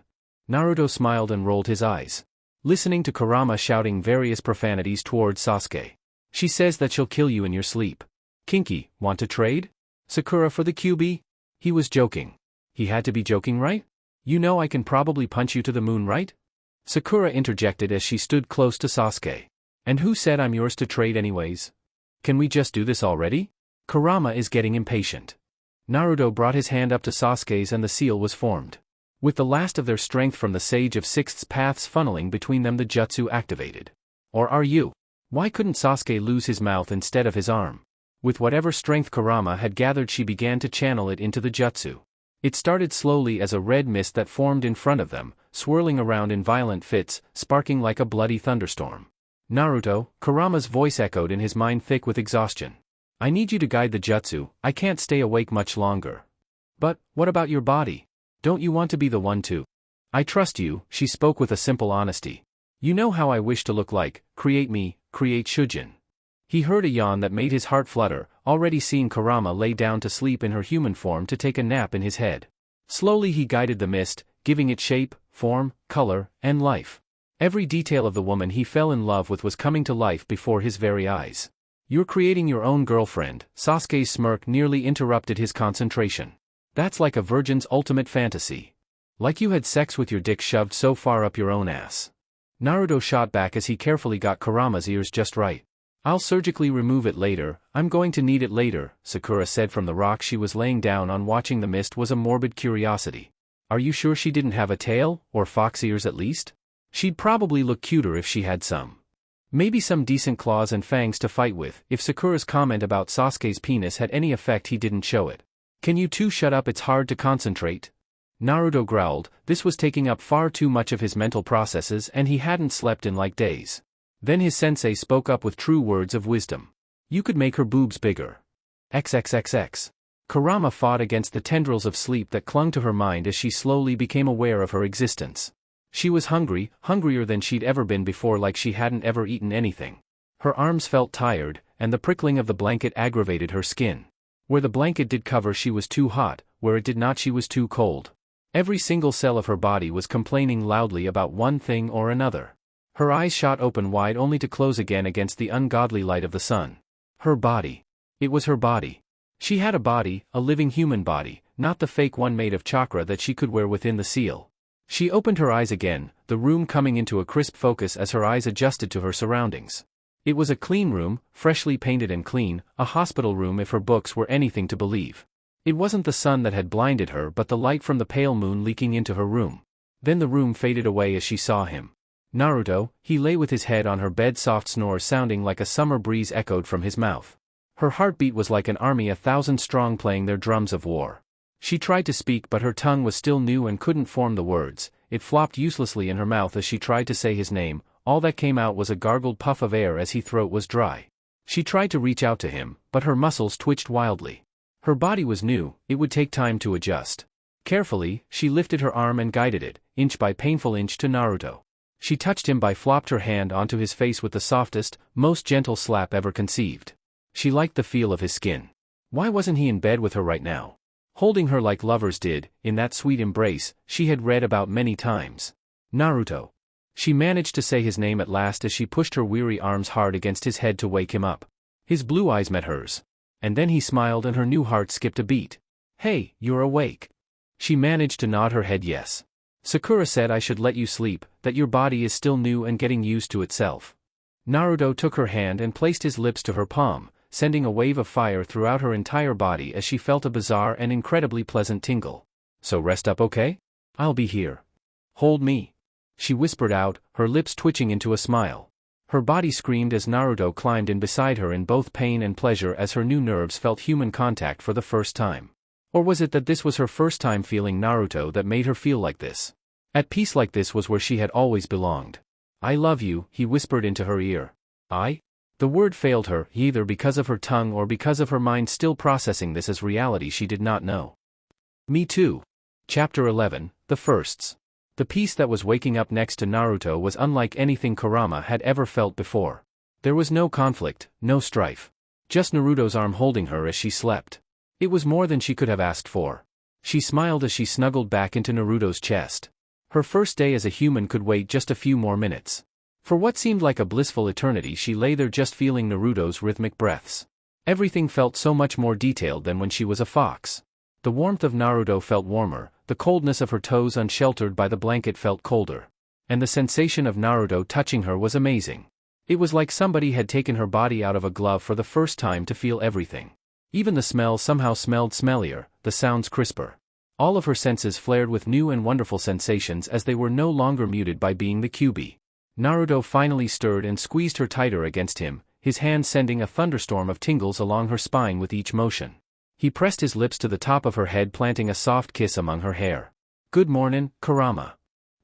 Naruto smiled and rolled his eyes. Listening to Kurama shouting various profanities towards Sasuke. She says that she'll kill you in your sleep. Kinky, want to trade? Sakura for the QB? He was joking. He had to be joking, right? You know I can probably punch you to the moon, right? Sakura interjected as she stood close to Sasuke. And who said I'm yours to trade anyways? Can we just do this already? Kurama is getting impatient. Naruto brought his hand up to Sasuke's and the seal was formed. With the last of their strength from the Sage of Sixth Paths funneling between them, the jutsu activated. Or are you? Why couldn't Sasuke lose his mouth instead of his arm? With whatever strength Kurama had gathered, she began to channel it into the jutsu. It started slowly as a red mist that formed in front of them, swirling around in violent fits, sparking like a bloody thunderstorm. Naruto, Kurama's voice echoed in his mind, thick with exhaustion. I need you to guide the jutsu, I can't stay awake much longer. But, what about your body? Don't you want to be the one to? I trust you, she spoke with a simple honesty. You know how I wish to look like, create me, create Shujin. He heard a yawn that made his heart flutter, already seeing Kurama lay down to sleep in her human form to take a nap in his head. Slowly he guided the mist, giving it shape, form, color, and life. Every detail of the woman he fell in love with was coming to life before his very eyes. You're creating your own girlfriend, Sasuke's smirk nearly interrupted his concentration. That's like a virgin's ultimate fantasy. Like you had sex with your dick shoved so far up your own ass. Naruto shot back as he carefully got Kurama's ears just right. I'll surgically remove it later, I'm going to need it later, Sakura said from the rock she was laying down on. Watching the mist was a morbid curiosity. Are you sure she didn't have a tail, or fox ears at least? She'd probably look cuter if she had some. Maybe some decent claws and fangs to fight with. If Sakura's comment about Sasuke's penis had any effect, he didn't show it. Can you two shut up, it's hard to concentrate. Naruto growled. This was taking up far too much of his mental processes and he hadn't slept in like days. Then his sensei spoke up with true words of wisdom. You could make her boobs bigger. XXXX. Kurama fought against the tendrils of sleep that clung to her mind as she slowly became aware of her existence. She was hungry, hungrier than she'd ever been before, like she hadn't ever eaten anything. Her arms felt tired, and the prickling of the blanket aggravated her skin. Where the blanket did cover, she was too hot, where it did not, she was too cold. Every single cell of her body was complaining loudly about one thing or another. Her eyes shot open wide only to close again against the ungodly light of the sun. Her body. It was her body. She had a body, a living human body, not the fake one made of chakra that she could wear within the seal. She opened her eyes again, the room coming into a crisp focus as her eyes adjusted to her surroundings. It was a clean room, freshly painted and clean, a hospital room if her books were anything to believe. It wasn't the sun that had blinded her but the light from the pale moon leaking into her room. Then the room faded away as she saw him. Naruto, he lay with his head on her bed, soft snores sounding like a summer breeze echoed from his mouth. Her heartbeat was like an army 1,000 strong playing their drums of war. She tried to speak but her tongue was still new and couldn't form the words. It flopped uselessly in her mouth as she tried to say his name. All that came out was a gargled puff of air as his throat was dry. She tried to reach out to him, but her muscles twitched wildly. Her body was new, it would take time to adjust. Carefully, she lifted her arm and guided it, inch by painful inch, to Naruto. She touched him by flopped her hand onto his face with the softest, most gentle slap ever conceived. She liked the feel of his skin. Why wasn't he in bed with her right now? Holding her like lovers did, in that sweet embrace she had read about many times. Naruto. She managed to say his name at last as she pushed her weary arms hard against his head to wake him up. His blue eyes met hers. And then he smiled and her new heart skipped a beat. Hey, you're awake. She managed to nod her head yes. Sakura said I should let you sleep, that your body is still new and getting used to itself. Naruto took her hand and placed his lips to her palm, sending a wave of fire throughout her entire body as she felt a bizarre and incredibly pleasant tingle. So rest up, okay? I'll be here. Hold me. She whispered out, her lips twitching into a smile. Her body screamed as Naruto climbed in beside her in both pain and pleasure as her new nerves felt human contact for the first time. Or was it that this was her first time feeling Naruto that made her feel like this? At peace like this was where she had always belonged. I love you, he whispered into her ear. I? The word failed her, either because of her tongue or because of her mind still processing this as reality she did not know. Me too. Chapter 11, The Firsts. The peace that was waking up next to Naruto was unlike anything Kurama had ever felt before. There was no conflict, no strife. Just Naruto's arm holding her as she slept. It was more than she could have asked for. She smiled as she snuggled back into Naruto's chest. Her first day as a human could wait just a few more minutes. For what seemed like a blissful eternity she lay there just feeling Naruto's rhythmic breaths. Everything felt so much more detailed than when she was a fox. The warmth of Naruto felt warmer, the coldness of her toes unsheltered by the blanket felt colder. And the sensation of Naruto touching her was amazing. It was like somebody had taken her body out of a glove for the first time to feel everything. Even the smell somehow smelled smellier, the sounds crisper. All of her senses flared with new and wonderful sensations as they were no longer muted by being the QB. Naruto finally stirred and squeezed her tighter against him, his hand sending a thunderstorm of tingles along her spine with each motion. He pressed his lips to the top of her head, planting a soft kiss among her hair. Good mornin', Kurama.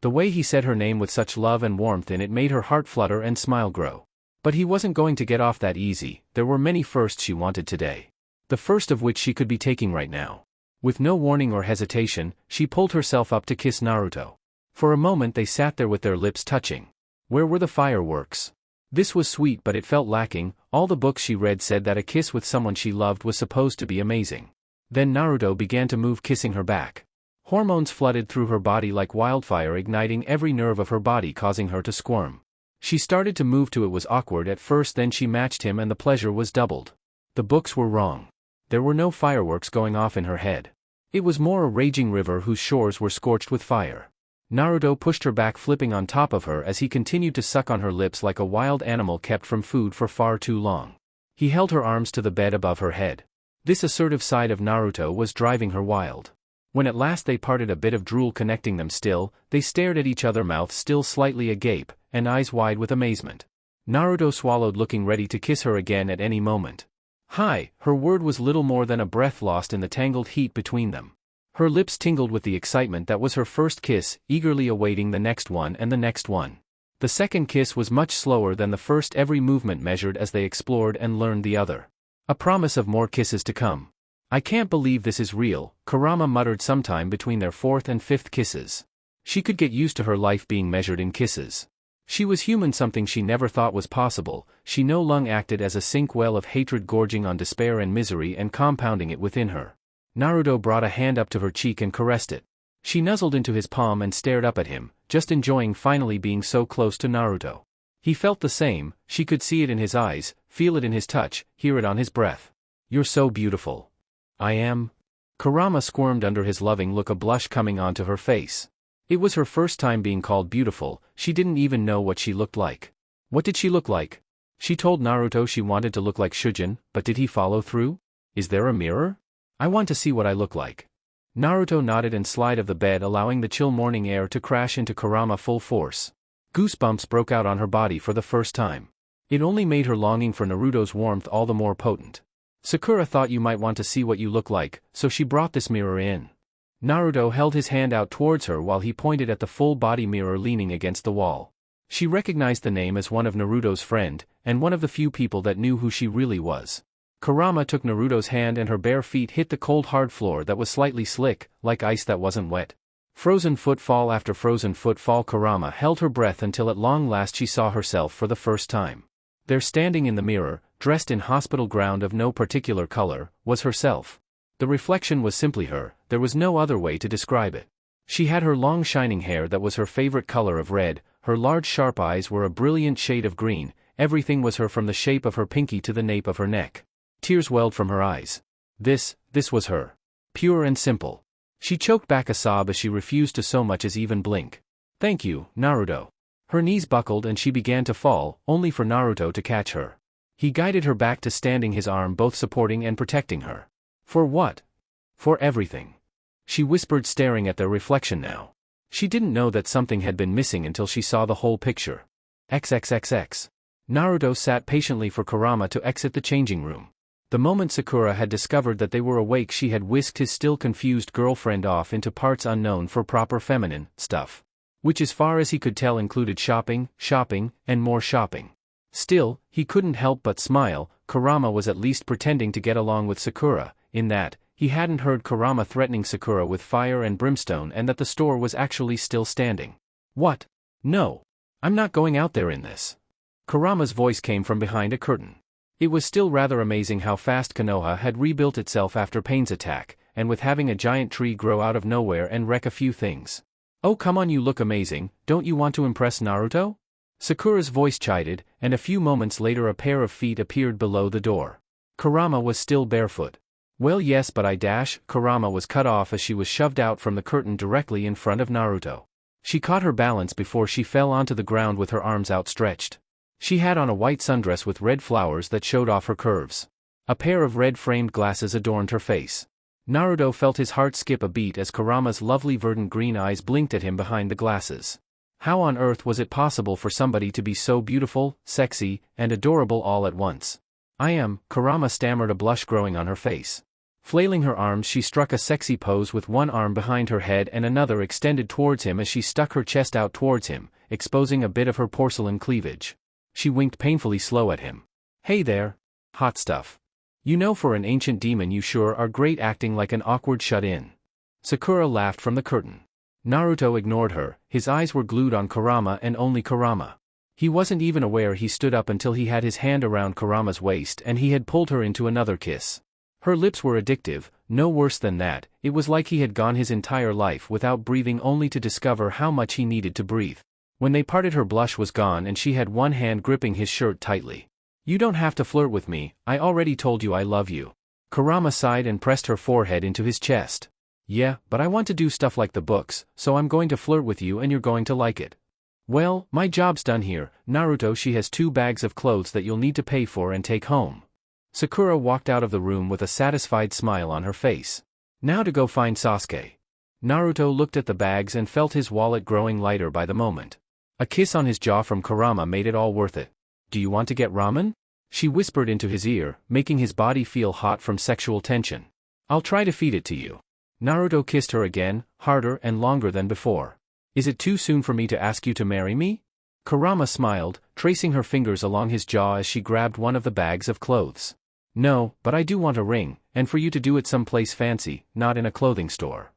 The way he said her name with such love and warmth in it made her heart flutter and smile grow. But he wasn't going to get off that easy. There were many firsts she wanted today. The first of which she could be taking right now. With no warning or hesitation, she pulled herself up to kiss Naruto. For a moment they sat there with their lips touching. Where were the fireworks? This was sweet but it felt lacking. All the books she read said that a kiss with someone she loved was supposed to be amazing. Then Naruto began to move, kissing her back. Hormones flooded through her body like wildfire, igniting every nerve of her body, causing her to squirm. She started to move to it. Was awkward at first, then she matched him and the pleasure was doubled. The books were wrong. There were no fireworks going off in her head. It was more a raging river whose shores were scorched with fire. Naruto pushed her back, flipping on top of her as he continued to suck on her lips like a wild animal kept from food for far too long. He held her arms to the bed above her head. This assertive side of Naruto was driving her wild. When at last they parted, a bit of drool connecting them still, they stared at each other, mouths still slightly agape, and eyes wide with amazement. Naruto swallowed, looking ready to kiss her again at any moment. Hi, her word was little more than a breath lost in the tangled heat between them. Her lips tingled with the excitement that was her first kiss, eagerly awaiting the next one and the next one. The second kiss was much slower than the first, every movement measured as they explored and learned the other. A promise of more kisses to come. I can't believe this is real, Kurama muttered sometime between their fourth and fifth kisses. She could get used to her life being measured in kisses. She was human, something she never thought was possible. She no longer acted as a sink well of hatred, gorging on despair and misery and compounding it within her. Naruto brought a hand up to her cheek and caressed it. She nuzzled into his palm and stared up at him, just enjoying finally being so close to Naruto. He felt the same, she could see it in his eyes, feel it in his touch, hear it on his breath. You're so beautiful. I am. Kurama squirmed under his loving look, a blush coming onto her face. It was her first time being called beautiful, she didn't even know what she looked like. What did she look like? She told Naruto she wanted to look like Shujin, but did he follow through? Is there a mirror? I want to see what I look like. Naruto nodded and slid of the bed, allowing the chill morning air to crash into Kurama full force. Goosebumps broke out on her body for the first time. It only made her longing for Naruto's warmth all the more potent. Sakura thought you might want to see what you look like, so she brought this mirror in. Naruto held his hand out towards her while he pointed at the full-body mirror leaning against the wall. She recognized the name as one of Naruto's friend, and one of the few people that knew who she really was. Kurama took Naruto's hand and her bare feet hit the cold hard floor that was slightly slick, like ice that wasn't wet. Frozen footfall after frozen footfall, Kurama held her breath until at long last she saw herself for the first time. There, standing in the mirror, dressed in hospital gown of no particular color, was herself. The reflection was simply her, there was no other way to describe it. She had her long shining hair that was her favorite color of red, her large sharp eyes were a brilliant shade of green, everything was her from the shape of her pinky to the nape of her neck. Tears welled from her eyes. This was her. Pure and simple. She choked back a sob as she refused to so much as even blink. Thank you, Naruto. Her knees buckled and she began to fall, only for Naruto to catch her. He guided her back to standing, his arm both supporting and protecting her. For what? For everything. She whispered, staring at their reflection now. She didn't know that something had been missing until she saw the whole picture. XXXX. Naruto sat patiently for Kurama to exit the changing room. The moment Sakura had discovered that they were awake, she had whisked his still confused girlfriend off into parts unknown for proper feminine stuff. Which, as far as he could tell, included shopping, and more shopping. Still, he couldn't help but smile. Kurama was at least pretending to get along with Sakura, in that he hadn't heard Kurama threatening Sakura with fire and brimstone, and that the store was actually still standing. What? No. I'm not going out there in this. Kurama's voice came from behind a curtain. It was still rather amazing how fast Konoha had rebuilt itself after Pain's attack, and with having a giant tree grow out of nowhere and wreck a few things. Oh, come on, you look amazing, don't you want to impress Naruto? Sakura's voice chided, and a few moments later a pair of feet appeared below the door. Kurama was still barefoot. Well, yes, but Kurama was cut off as she was shoved out from the curtain directly in front of Naruto. She caught her balance before she fell onto the ground with her arms outstretched. She had on a white sundress with red flowers that showed off her curves. A pair of red-framed glasses adorned her face. Naruto felt his heart skip a beat as Kurama's lovely verdant green eyes blinked at him behind the glasses. How on earth was it possible for somebody to be so beautiful, sexy, and adorable all at once? Kurama stammered, a blush growing on her face. Flailing her arms, she struck a sexy pose with one arm behind her head and another extended towards him as she stuck her chest out towards him, exposing a bit of her porcelain cleavage. She winked painfully slow at him. Hey there. Hot stuff. You know, for an ancient demon you sure are great, acting like an awkward shut-in. Sakura laughed from the curtain. Naruto ignored her, his eyes were glued on Kurama and only Kurama. He wasn't even aware he stood up until he had his hand around Kurama's waist and he had pulled her into another kiss. Her lips were addictive, no worse than that. It was like he had gone his entire life without breathing, only to discover how much he needed to breathe. When they parted, her blush was gone and she had one hand gripping his shirt tightly. You don't have to flirt with me, I already told you I love you. Kurama sighed and pressed her forehead into his chest. Yeah, but I want to do stuff like the books, so I'm going to flirt with you and you're going to like it. Well, my job's done here, Naruto. She has 2 bags of clothes that you'll need to pay for and take home. Sakura walked out of the room with a satisfied smile on her face. Now to go find Sasuke. Naruto looked at the bags and felt his wallet growing lighter by the moment. A kiss on his jaw from Kurama made it all worth it. Do you want to get ramen? She whispered into his ear, making his body feel hot from sexual tension. I'll try to feed it to you. Naruto kissed her again, harder and longer than before. Is it too soon for me to ask you to marry me? Kurama smiled, tracing her fingers along his jaw as she grabbed one of the bags of clothes. No, but I do want a ring, and for you to do it someplace fancy, not in a clothing store.